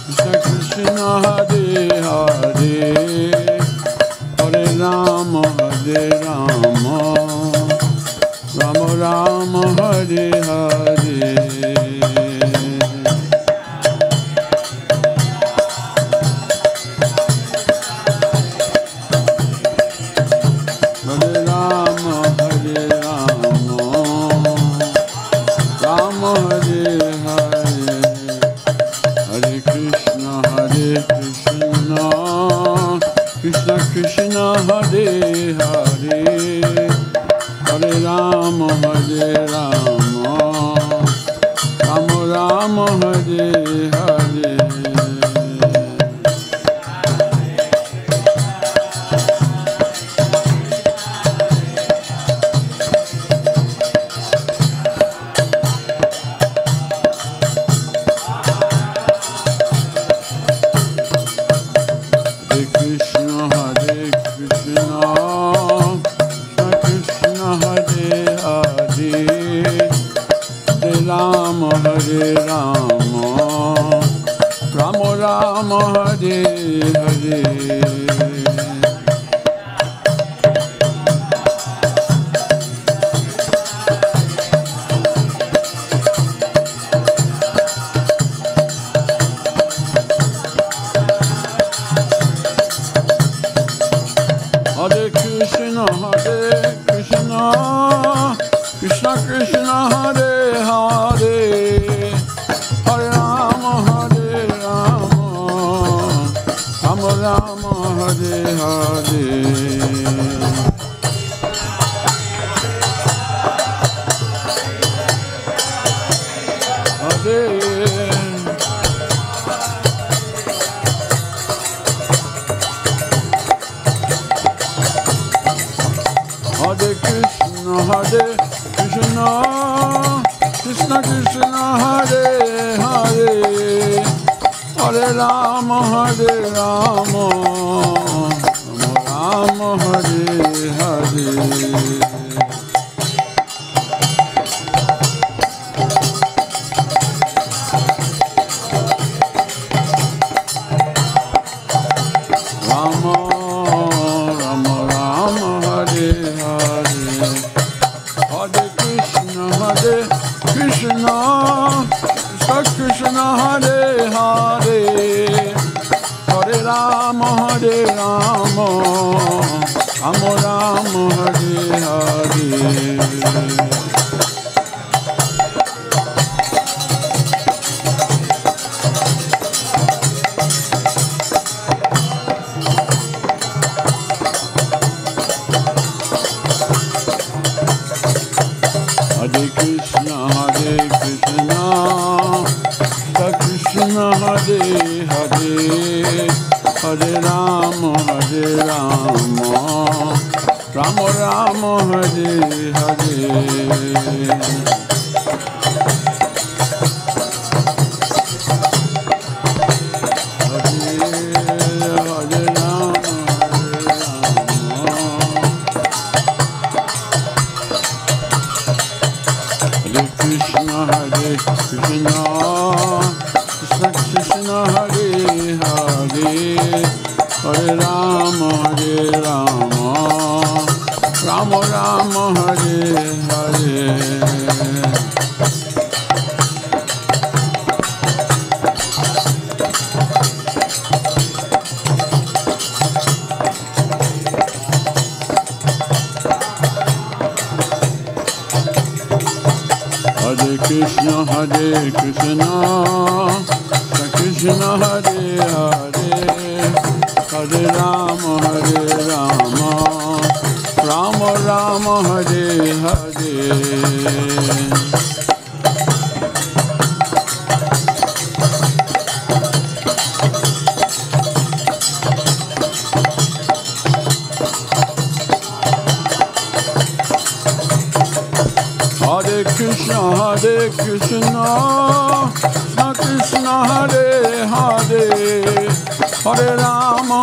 Krishna Krishna, Hare Hare, Hare Rama, Hare Rama, Rama Rama, Hare Hare. Rama Hare Hare. Hare Rama, Rama Rama Hare Hare. Hare Krishna, Krishna Krishna, Hare Hare, Hare Rama, Rama Rama, Hare Hare. Hare Krishna, Krishna Krishna, Hare Hare, Hare Rama, Rama Rama, Hare Hare. Rama Rama Rama, Hare Hare. Hare Krishna, Krishna Krishna, Hare Hare, Hare Rama, Rama Rama, Hare Hare. Hare Krishna, Krishna Hare Hare, Hare Rama, Rama Rama, Hare Hare. Krishna, Krishna Krishna, Hare Hare, Hare Rama, Rama Rama, Hare Hare. Hare Krishna, Krishna Hare Hare, Hare Rama, Rama Rama, Hare Hare. Hare Krishna, Krishna Krishna, Hare Hare, Hare Rama,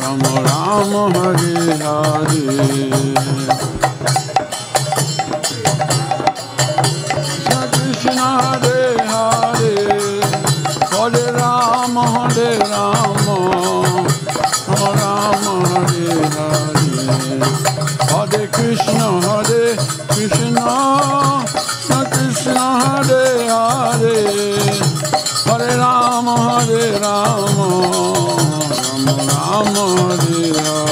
Rama Rama, Hare Hare. Krishna, Hare Hare, Hare Rama, Rama Rama, Hare Hare. Hare Krishna, Krishna Krishna, Hare Hare, Hare Rama, Rama Rama, Hare Hare.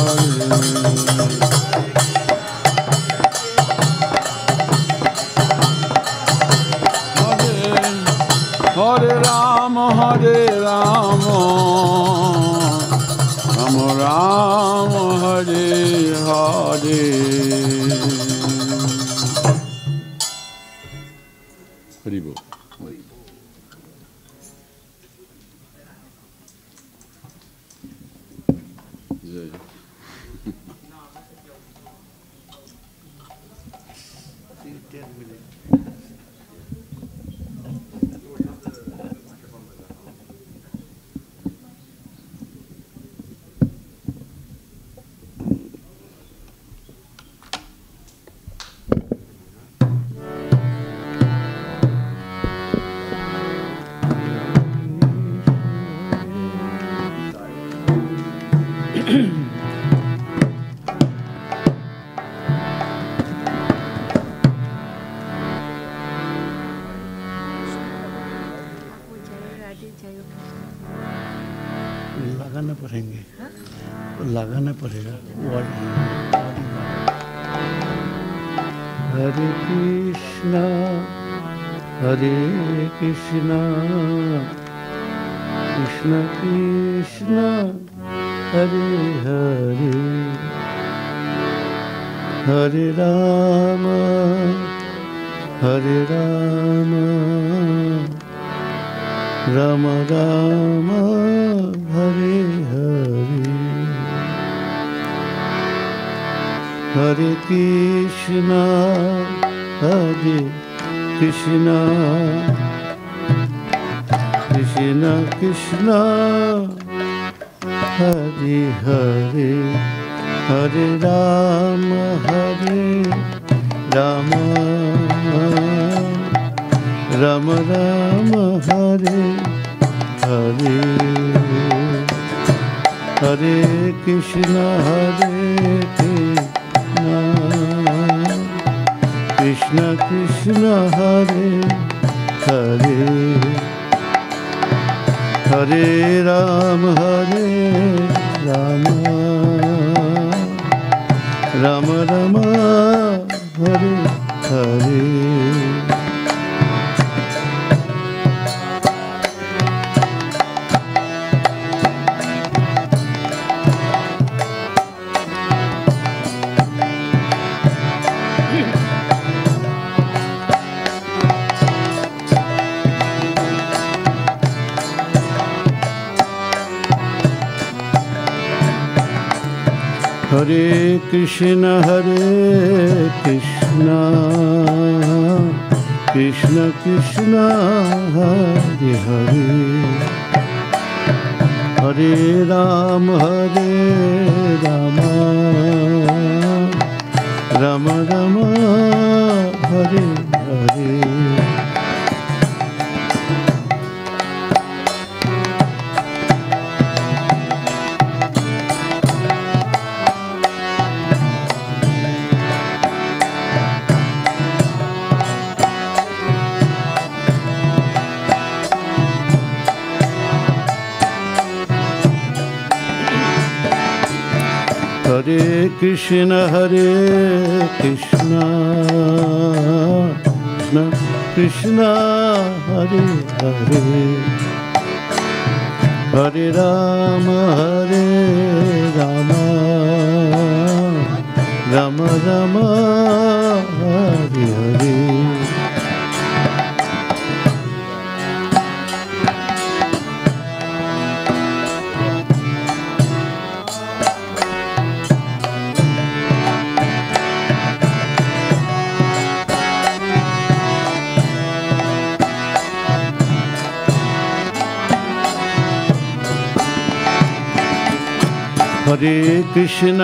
Hare Rama, Rama Rama, Hare Hare. Haribo. Jai. लगाना पड़ेंगे, लगाना पड़ेगा। हरे कृष्णा कृष्ण कृष्ण हरे हरे, हरे राम राम राम हरे हरे, हरे कृष्णा कृष्ण कृष्ण हरे हरे, हरे राम राम राम हरे हरे, हरे कृष्ण कृष्ण कृष्ण हरे हरे, हरे राम राम राम हरे हरे। हरे कृष्ण कृष्ण कृष्ण हरे हरे, हरे राम राम राम हरे हरे। हरे कृष्ण कृष्ण कृष्ण हरे हरे, हरे राम राम राम हरे हरे। हरे कृष्ण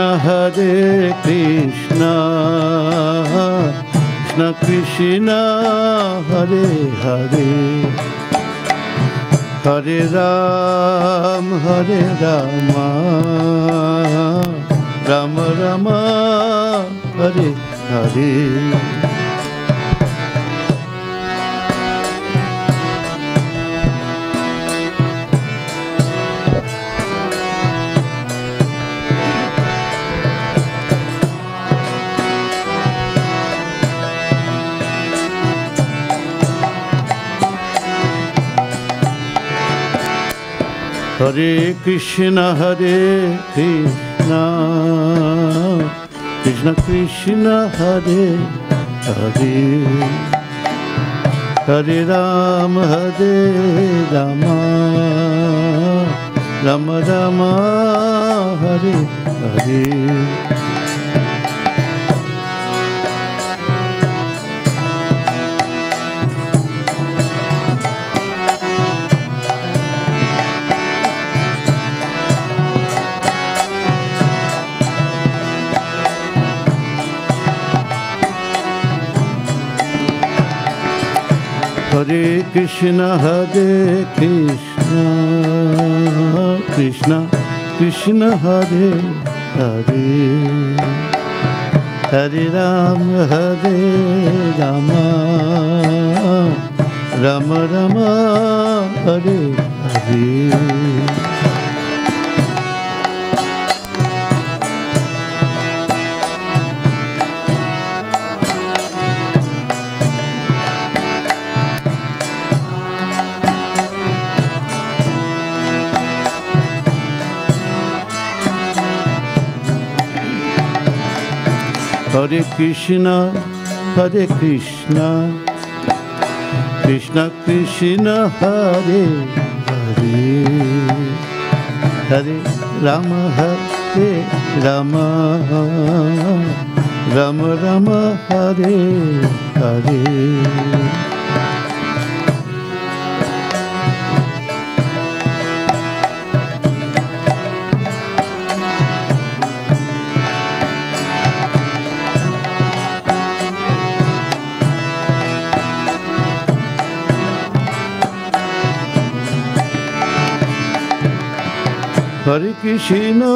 कृष्ण कृष्ण हरे हरे, हरे राम राम राम हरे हरे। हरे Krishna Krishna Krishna Hare Hare, Hare Rama, Rama Rama, Hare Hare. Hare Krishna, Krishna Krishna, Hare Hare, Hare Rama, Rama Rama, Hare Hare. Hare Krishna, Krishna Krishna, Hare Hare, Hare Rama, Rama Rama, Hare Hare. Hare Krishna,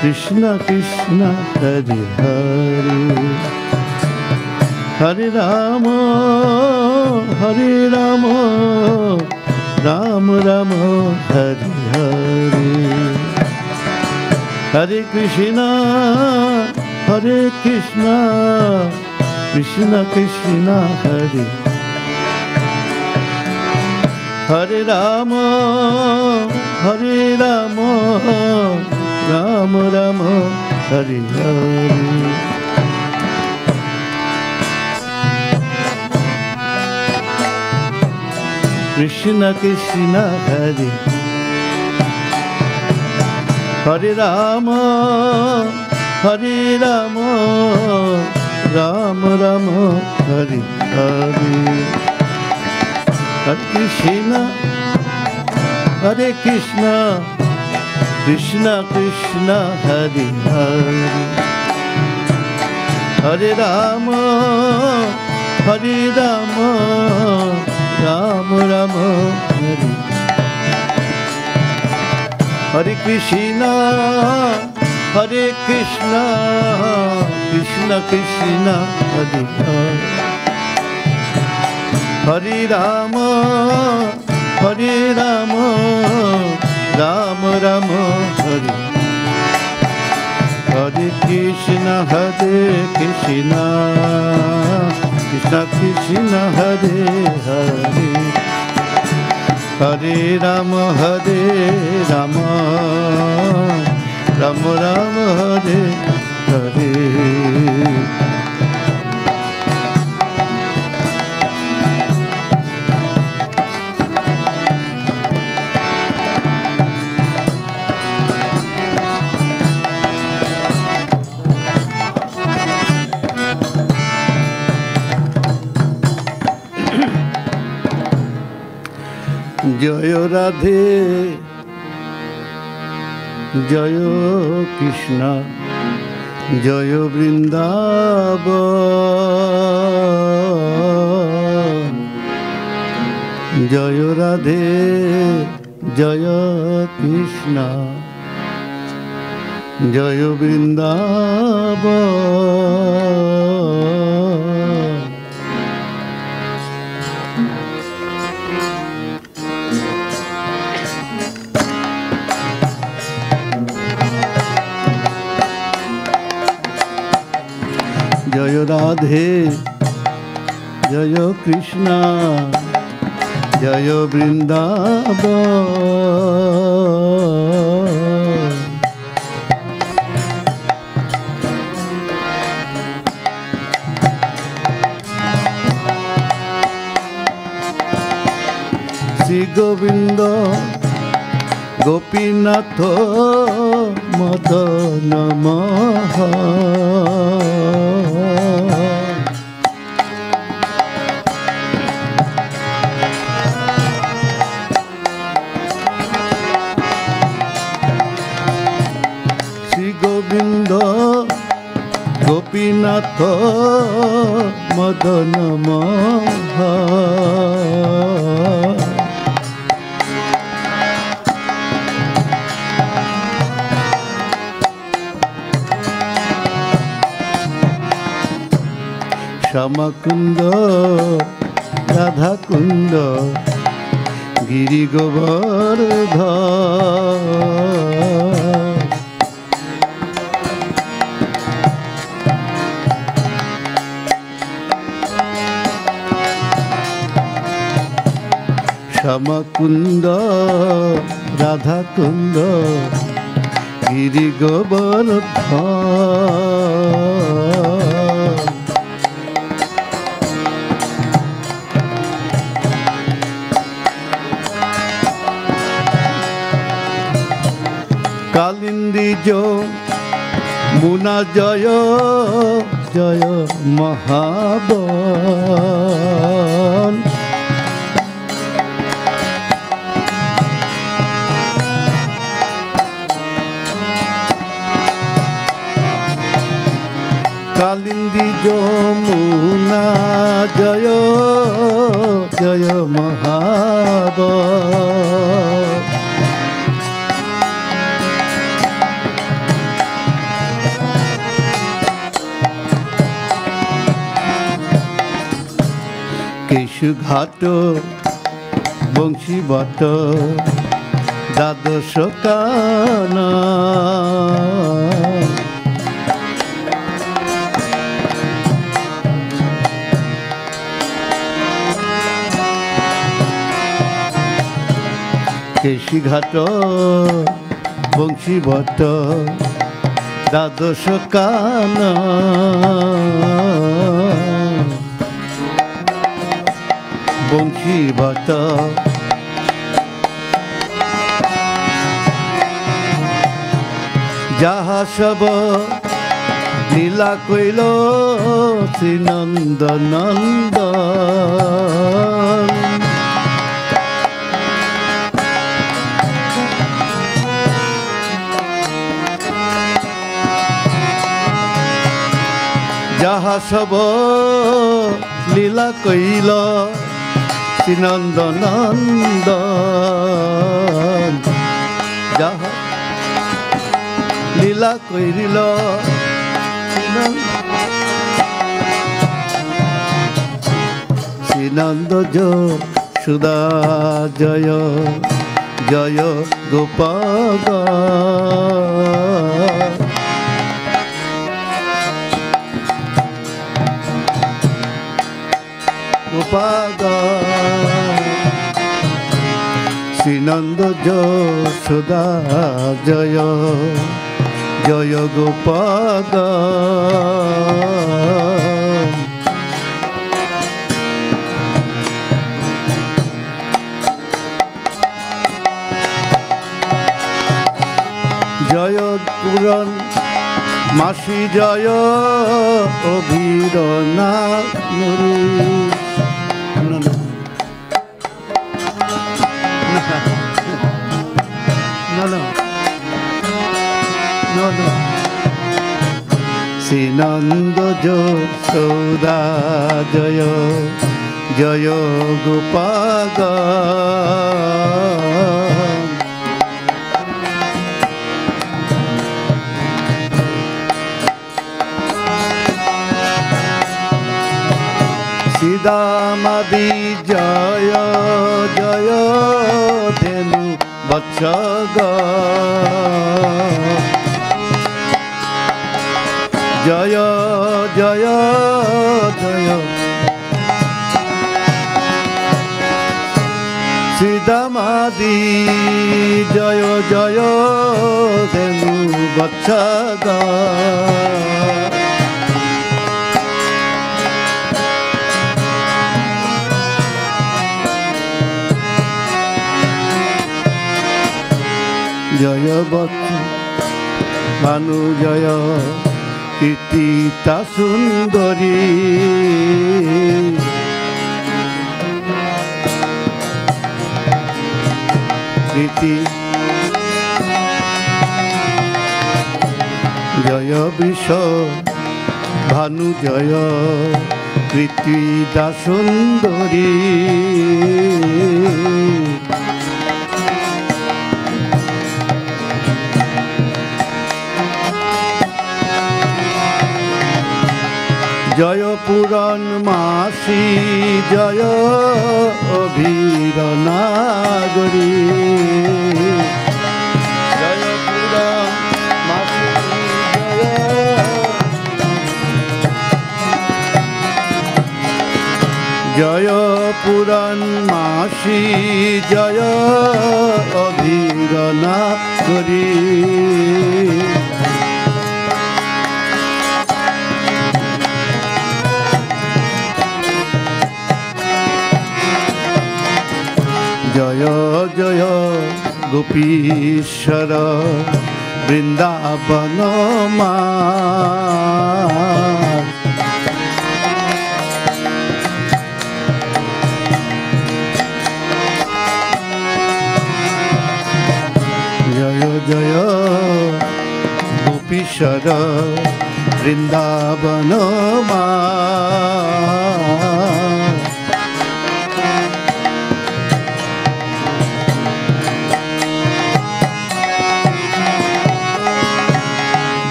Krishna Krishna, Hare Hare, Hare Rama, Rama Rama, Hare Hare. Hare Krishna, Krishna Krishna, Hare Hare Rama, Rama Rama, Hare Hare. Krishna Krishna, Hare Hare Rama, Rama Rama, Hare Hare. Hare Krishna, Krishna Krishna, Hare Hare, Hare Rama, Rama Rama, Hare. Hare Krishna, Krishna Krishna, Hare Hare. Hare Rama, Rama Rama, Hare. Hare Krishna, Krishna Krishna, Hare Hare. Hare Rama, Rama Rama, Hare Hare. জয় রাধে জয় কৃষ্ণ জয় বৃন্দাবন জয় রাধে জয় কৃষ্ণ জয় বৃন্দাবন জয় রাধে জয় কৃষ্ণ জয় বৃন্দাবন শ্রী গোবিন্দ গোপীনাথ মদন শ্রী গোবিন্দ গোপীনাথ মদন শ্যামকুন্দ রাধাকুন্দ গিরি গোবর্ধন শ্যামকুন্দ রাধাকুন্দ গিরি গোবর্ধন কালিন্দী মুনা জয় জয় মহাবন কালিন্দী যমুনা জয় জয় মহাবন কেশুঘাট বংশী বট দ্বাদশ কানা কেশিঘাট বংশী বট দ্বাদশ কানা বংশী বট যাহা সব লীলা কইল শ্রীনন্দ নন্দন যাহা সব লীলা কইল শ্রীনন্দ নন্দন যাহা লীলা কইল শ্রীনন্দ যশোদা জয় জয় গোপাল গোপাল শ্রীনন্দ যশোদা জয় জয় গোপাল জয় পুরন মাসি জয় অভির না শ্রীনন্দ যশোদা জয় জয় গোপাল শ্রীদামাদি জয় জয় ধেনু বৎসগ জয় জয় জয় শ্রীদামাদি জয় জয় ধেনু বৎসগ জয় বৎস ভানু জয় কীর্তিতা সুন্দরী প্রীতি জয় বৃষ ভানু জয় কীর্তিতা সুন্দরী জয় পুরাণ মাসি জয় অভীর নাগরী জয় পুরাণ মাসি জয় পুরাণ মাসি জয় অভীর নাগরী জয় জয় গোপীশ্বর বৃন্দাবন মা জয় জয় গোপীশ্বর বৃন্দাবন মা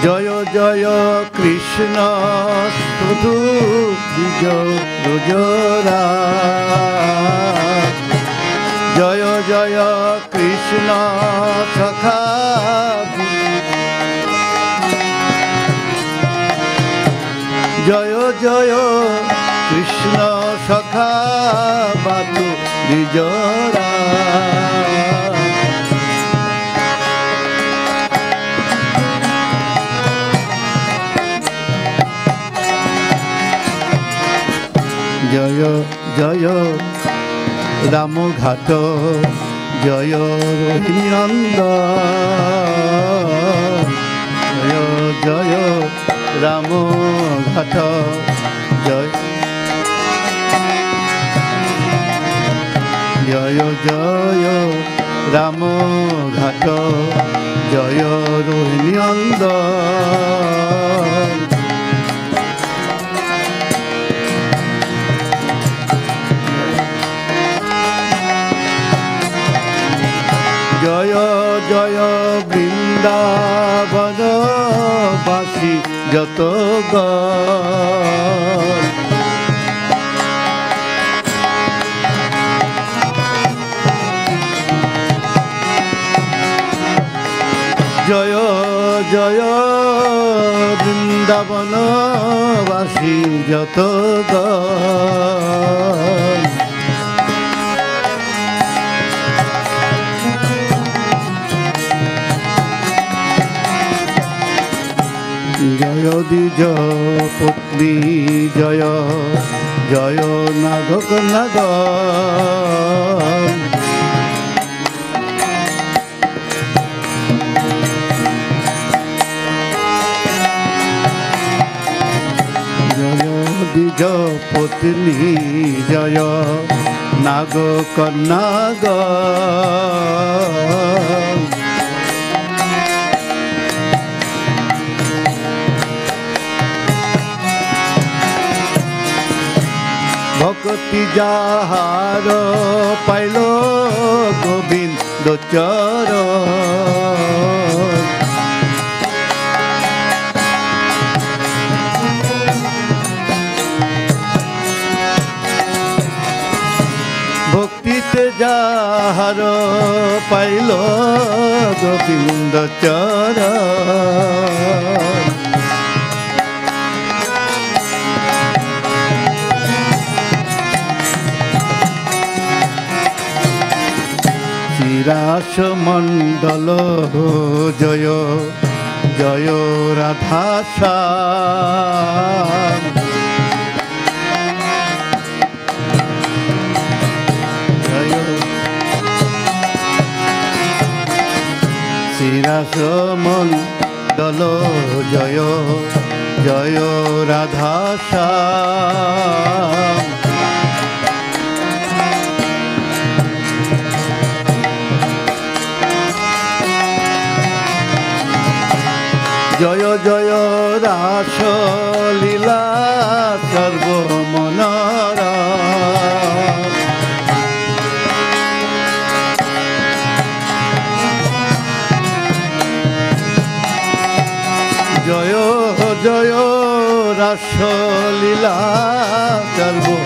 জয় জয় কৃষ্ণ শুধু রোজরা জয় জয় কৃষ্ণ সখা জয় জয় কৃষ্ণ সখা বাতু নিজরা জয় জয় রামঘাট জয় রোহিণীনন্দ জয় জয় রামঘাট জয় জয় জয় রামঘাট জয় রোহিণীনন্দ জয় জয় বৃন্দাবন বাসী যত জয় জয় বৃন্দাবন বাসী যত জয় দ্বিজ পত্নী জয় জয় নাগক নাগ জয় দ্বিজ পত্নী জয় নাগক নাগ ভক্তি যাহার পাইল গোবিন্দ চর ভক্তিতে যাহার পাইল গোবিন্দ চর রাস মণ্ডল জয় জয় রাধা রাসমণ্ডল জয় জয় রাধা শ্যাম। জয় জয় রাস লীলা সর্বমনোরম। জয় জয় রাস লীলা সর্বমনোরম।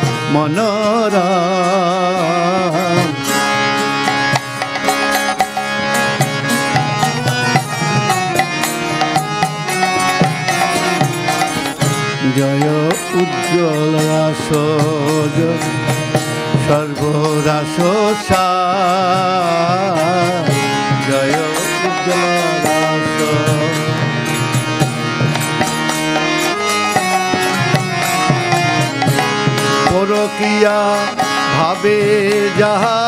জয় উজ্জ্বল রাস সর্বরাস সার। জয় উজ্জ্বল রাস পরকিয়া ভাবে যাহা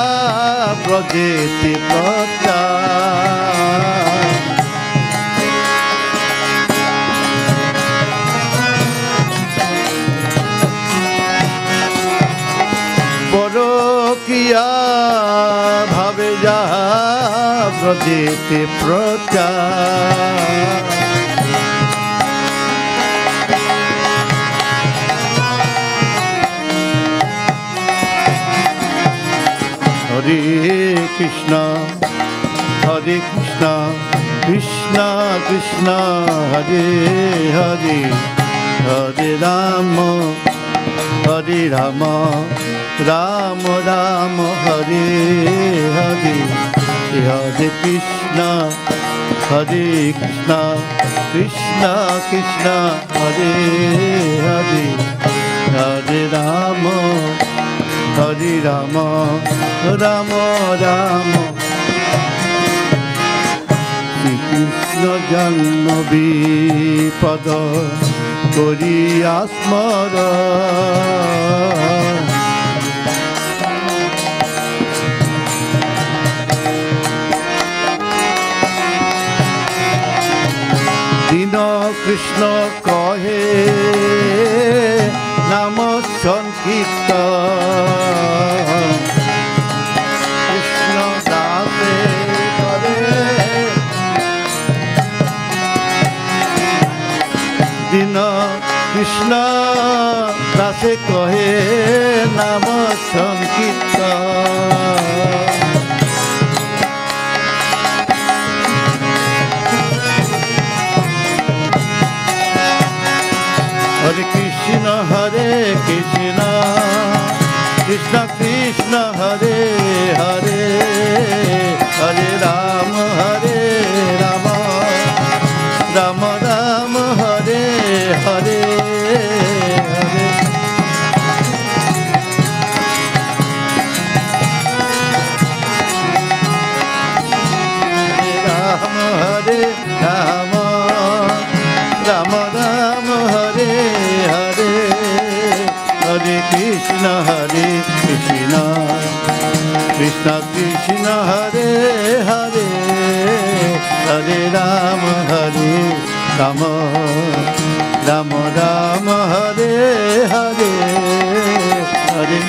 ব্রজেতে প্রচার। পরকিয়া ভাবে যাহা ব্রজেতে প্রচার। হরে কৃষ্ণ হরে কৃষ্ণ কৃষ্ণ কৃষ্ণ হরে হরে হরে রাম হরে রাম রাম রাম হরে হরে হরে কৃষ্ণ হরে কৃষ্ণ কৃষ্ণ কৃষ্ণ হরে হরে হরে রাম হরে রাম রাম রাম। শ্রীকৃষ্ণ জন্মবি পদ করিয়া স্মরণ। দীন কৃষ্ণ কহে নাম সংকীর্তন। কৃষ্ণ দাসে করে দীন কৃষ্ণ দাসে কহে নাম সংকীর্তন। হরে কৃষ্ণ কৃষ্ণ কৃষ্ণ হরে হরে হরে রাম রাম রাম হরে হরে হরে। রাম হরে Ram Ram Ram Hare Hare Hare Krishna Krishna Krishna Hare Hare Hare Ram Ram Ram Ram Hare Hare Hare.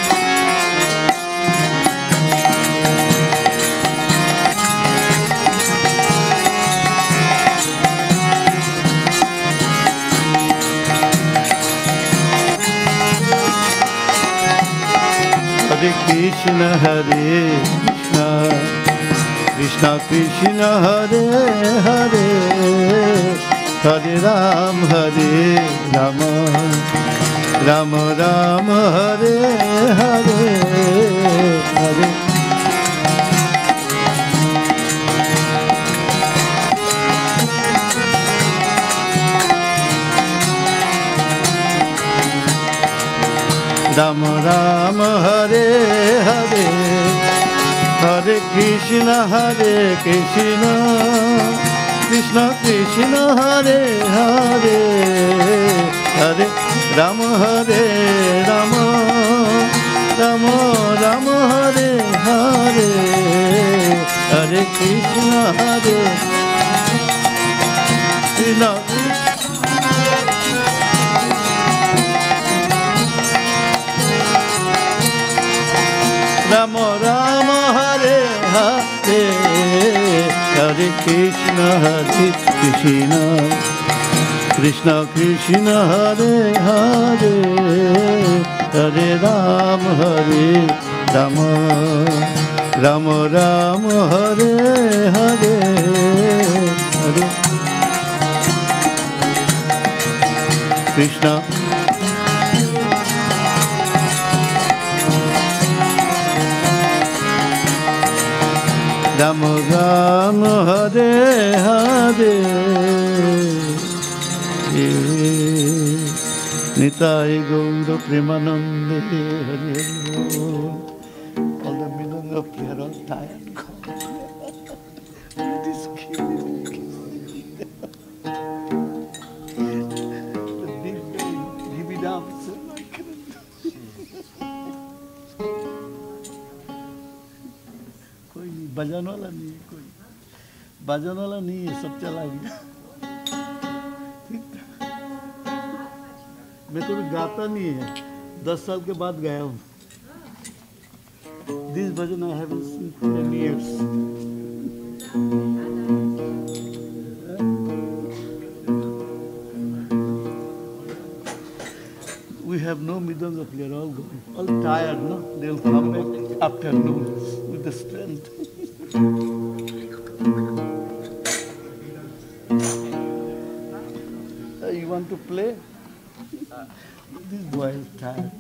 Hare Krishna Krishna Krishna Hare Hare Hare Ram Ram Ram Hare Hare Hare। Ram Ram Hare Hare Hare Krishna Krishna Krishna Krishna Hare Hare Hare Ram Ram Ram Ram Hare Hare Hare Krishna Rama Rama Hare Hare Hare Krishna Hare Krishna Krishna Krishna Hare Hare Hare Rama Hare Rama Rama Rama Hare Hare Hare Krishna Rama Rama Hare Hare Nitai Gaura Premanande Hare Lord. All the middle of prayer are tired. This killing. The big guy, give it up, sir. I cannot do it. कोई नहीं बजाने वाला नहीं है कोई बजाने वाला नहीं है सब चला गया मैं कभी गाता नहीं है 10 साल के बाद गाया हूँ This bhajan I haven't seen for many years. We have no midanga player, all gone, all tired, no? They'll come back afternoon with the strength. You want to play? This boy is tired.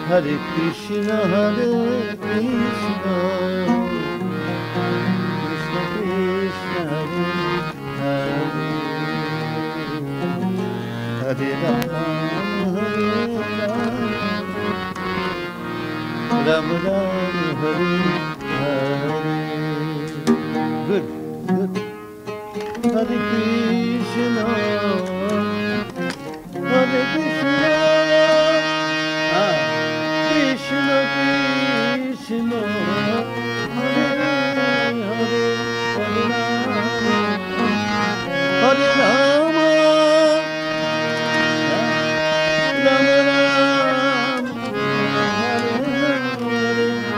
Hare Krishna, Hare Krishna, Krishna Krishna, Hare Hare, Hare Rama, Hare Rama, Rama Rama, Hare Hare. Good, good. Hare Krishna, Hare Krishna. Krishna Krishna Hare Hare Hare Rama Rama Rama Hare Hare Hare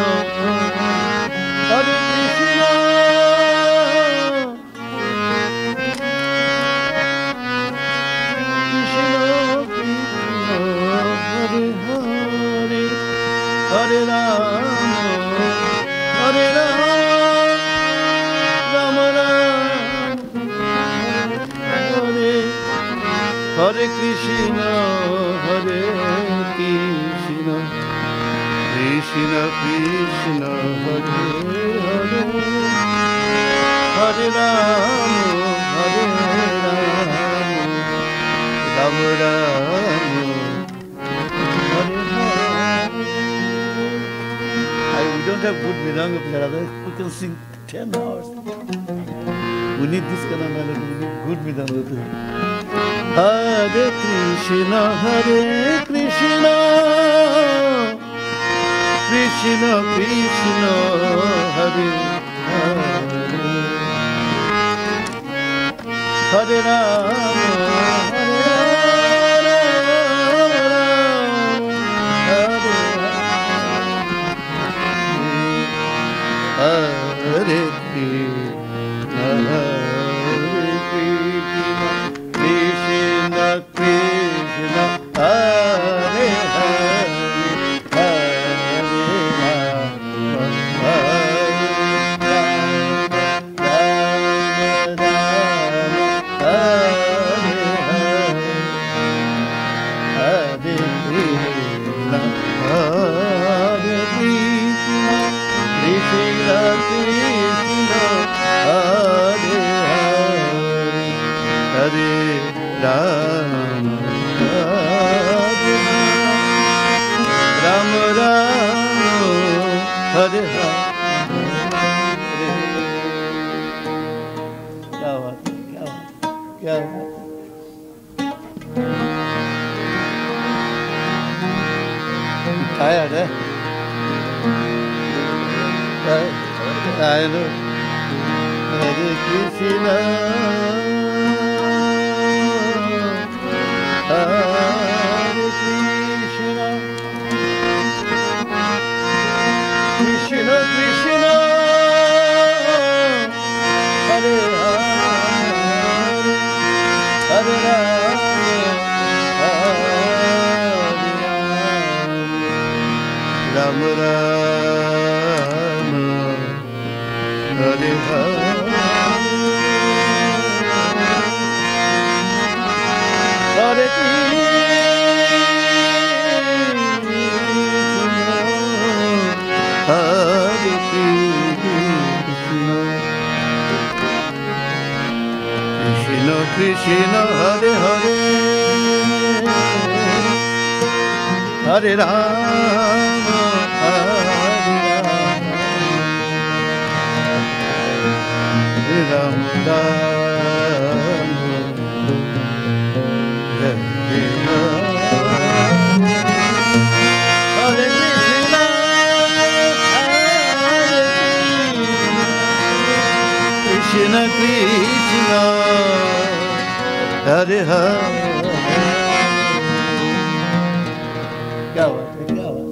Krishna Hare Krishna Hare Rama, Hare Rama, Rama Rama, Hare Krishna, Hare Krishna, Krishna Krishna, Hare Hare, Hare Rama, Hare Rama, Rama Rama. We don't have good Vedanga player, otherwise we can sing 10 hours. We need this kind of melody, we need good Vedanga player. Hare Krishna, Hare Krishna, Krishna Krishna, Hare Hare, Hare Rama, Hare Hare Krishna, Hare Krishna, Krishna Krishna, Hare Hare, Hare Rama, Hare Rama, Hare Hare, Hare Krishna, Hare Krishna, Krishna Krishna. Ram Hare Ram Ram Hare Hare क्या बात है क्या बात क्या बात tired eh I know Hare Krishna Hare Krishna Krishna Krishna Hare Hare Hare Ram Ram Hare Hare Hare Krishna Krishna Hare Hare Hare Rama Hare Rama Krishna Krishna Hare Hare क्या बात है क्या बात है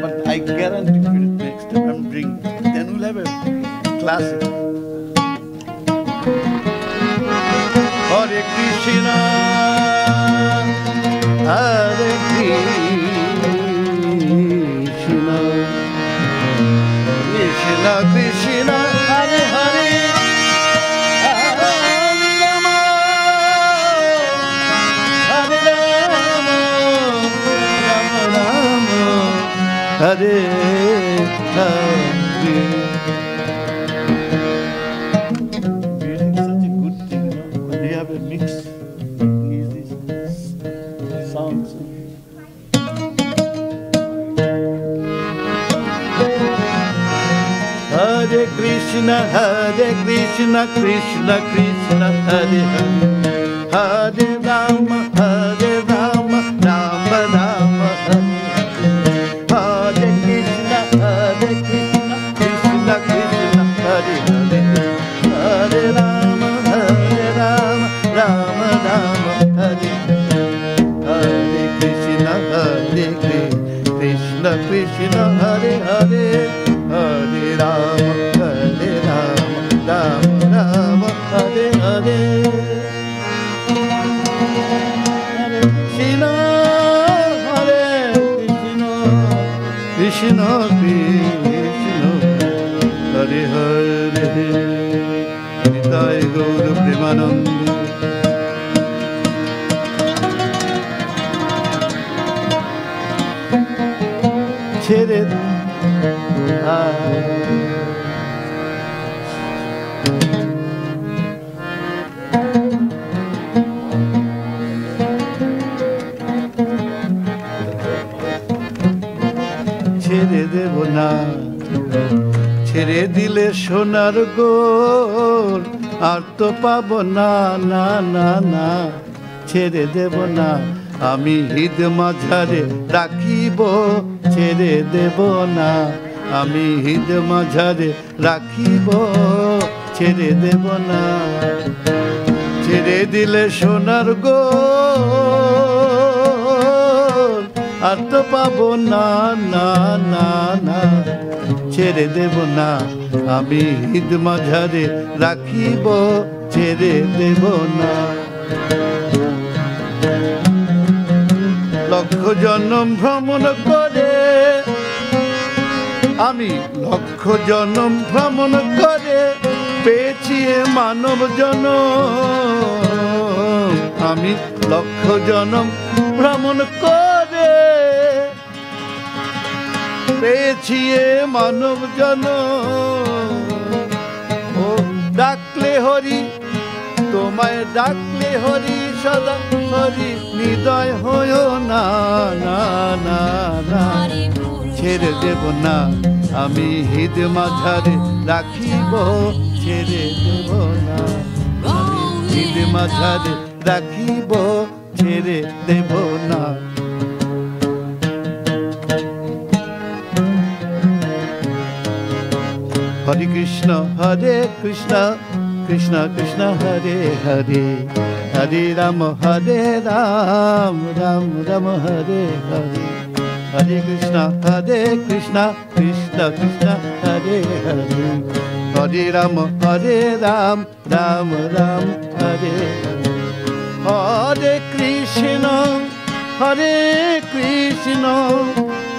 but I guarantee you next time I'm bringing. Then we'll have a classic. Hare Krishna, Hare Krishna, Krishna Krishna, Hare Hare, Hare Rama, Hare Rama, Rama Rama. Hare Hare. Music is such a good thing, you know. When you have a mix, these sounds. Hare Krishna, Krishna Krishna, Hare Hare. Hare Rama, Rama Rama, Hare. Hare Krishna, Krishna Krishna, Hare Hare. Hare Rama, Rama Rama, Hare. Hare Krishna, Krishna Krishna, Hare Hare. Hare Rama, Rama Rama, Hare Hare. Krishna, Krishna Krishna, Hare Hare. Nitai Gaur Premanande. Cherhe ছেড়ে দেব না, ছেড়ে দিলে সোনার গোল আর তো পাবো না, না না না, ছেড়ে দেব না, আমি হৃদ মাঝারে রাখিব, ছেড়ে দেব না, আমি হৃদ মাঝারে রাখিব, ছেড়ে দেব না, ছেড়ে দিলে সোনার গোল আর তো পাবো না, না না না, ছেড়ে দেব না, আমি হৃদ মাঝারে রাখিব, ছেড়ে দেব না। লক্ষ জন্ম ভ্রমণ করে আমি, লক্ষ জন্ম ভ্রমণ করে পেয়েছি এ মানব জনম। আমি লক্ষ জন্ম ভ্রমণ করে পেয়েছি এ মানব জনম। ও ডাকলে হরি, তোমায় ডাকলে হরি, সদা হরি হৃদয় হয় না, না না না, ছেড়ে দেব না, আমি হৃদ মাঝারে রাখিব, ছেড়ে দেব না, আমি হৃদ মাঝারে রাখিব, ছেড়ে দেব না। হরে কৃষ্ণ কৃষ্ণ কৃষ্ণ হরে হরে, হরে রাম রাম রাম হরে হরে, হরে কৃষ্ণ কৃষ্ণ কৃষ্ণ হরে হরে, হরে রাম রাম রাম হরে হরে, হরে কৃষ্ণ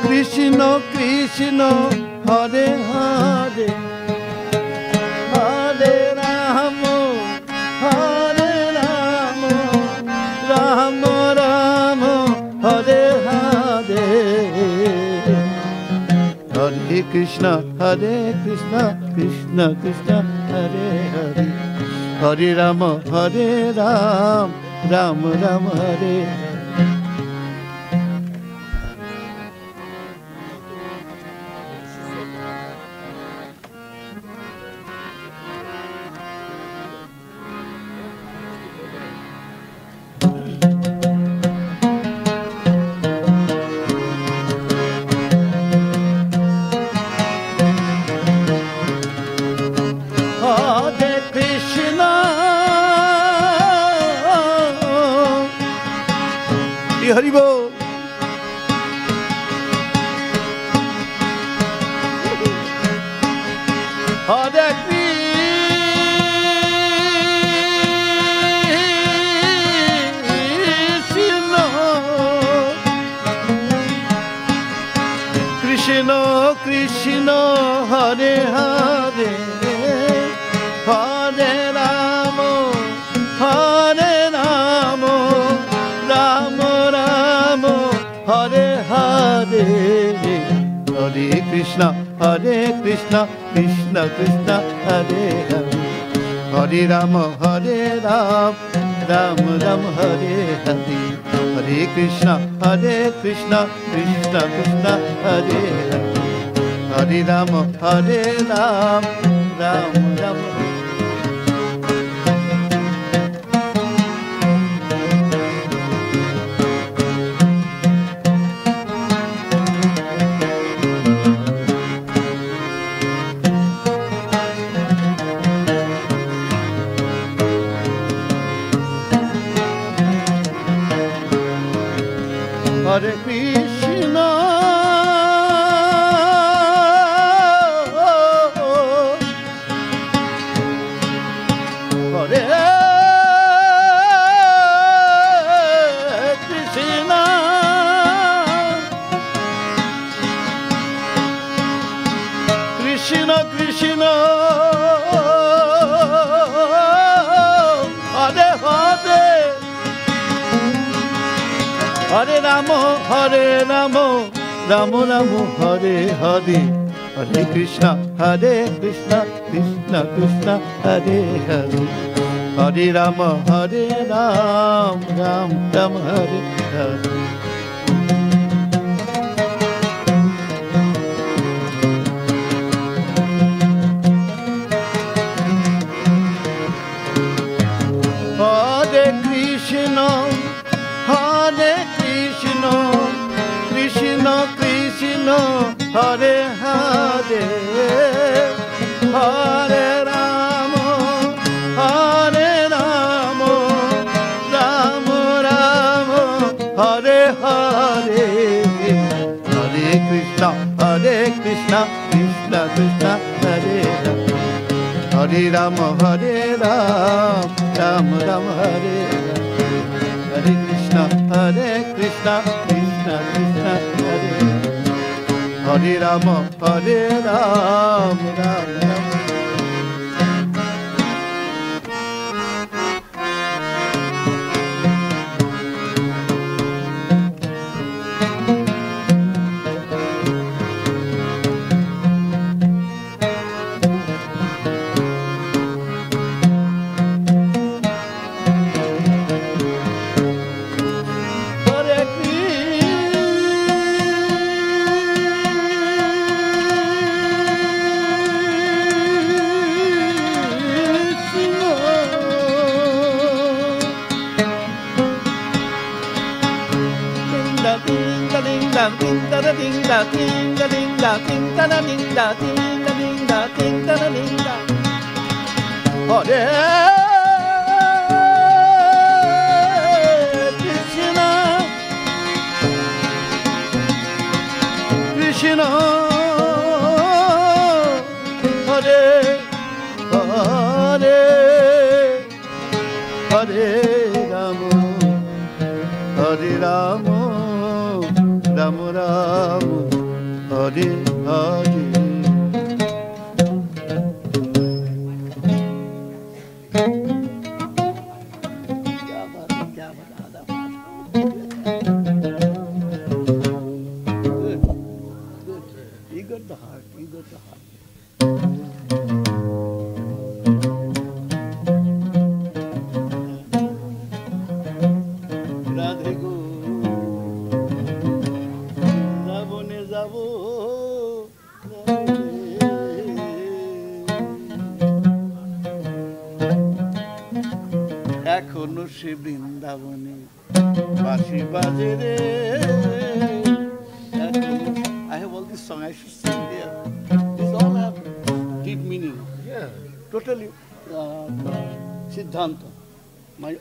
কৃষ্ণ কৃষ্ণ হরে হরে, হরে রাম রাম রাম হরে হরে, হরে কৃষ্ণ কৃষ্ণ কৃষ্ণ হরে হরে, হরে রাম রাম রাম হরে। হরি বল। হরে কৃষ্ণ কৃষ্ণ হরে হরে, হরে রাম রাম রাম হরে হরে, হরে কৃষ্ণ কৃষ্ণ কৃষ্ণ হরে হরে, হরে রাম রাম রাম হরে হরে, হরে কৃষ্ণ কৃষ্ণ কৃষ্ণ হরে হরে, হরে রাম রাম রাম। হরে কৃষ্ণ হরে কৃষ্ণ কৃষ্ণ কৃষ্ণ হরে হরে, হরে রাম রাম রাম হরে হরে, হরে কৃষ্ণ কৃষ্ণ কৃষ্ণ হরে হরে, হরে রাম রাম রাম হরে হরে। হরে কৃষ্ণ কৃষ্ণ কৃষ্ণ হরে হরে, হরে রাম রাম রাম হরে হরে, হরে Krishna Krishna Krishna Krishna Hare Hare Hare Rama Ram Ram Hare Hare Hare Krishna Krishna Krishna Hare Hare Rama Ram Ram Krishna Hare Hare Hare Rama Ram Ram Hare Hare এখনো সে বৃন্দাবনে বাঁশি বাজে রে I have all this song I should sing there. These all have deep meaning. Yeah. Totally Siddhanta. My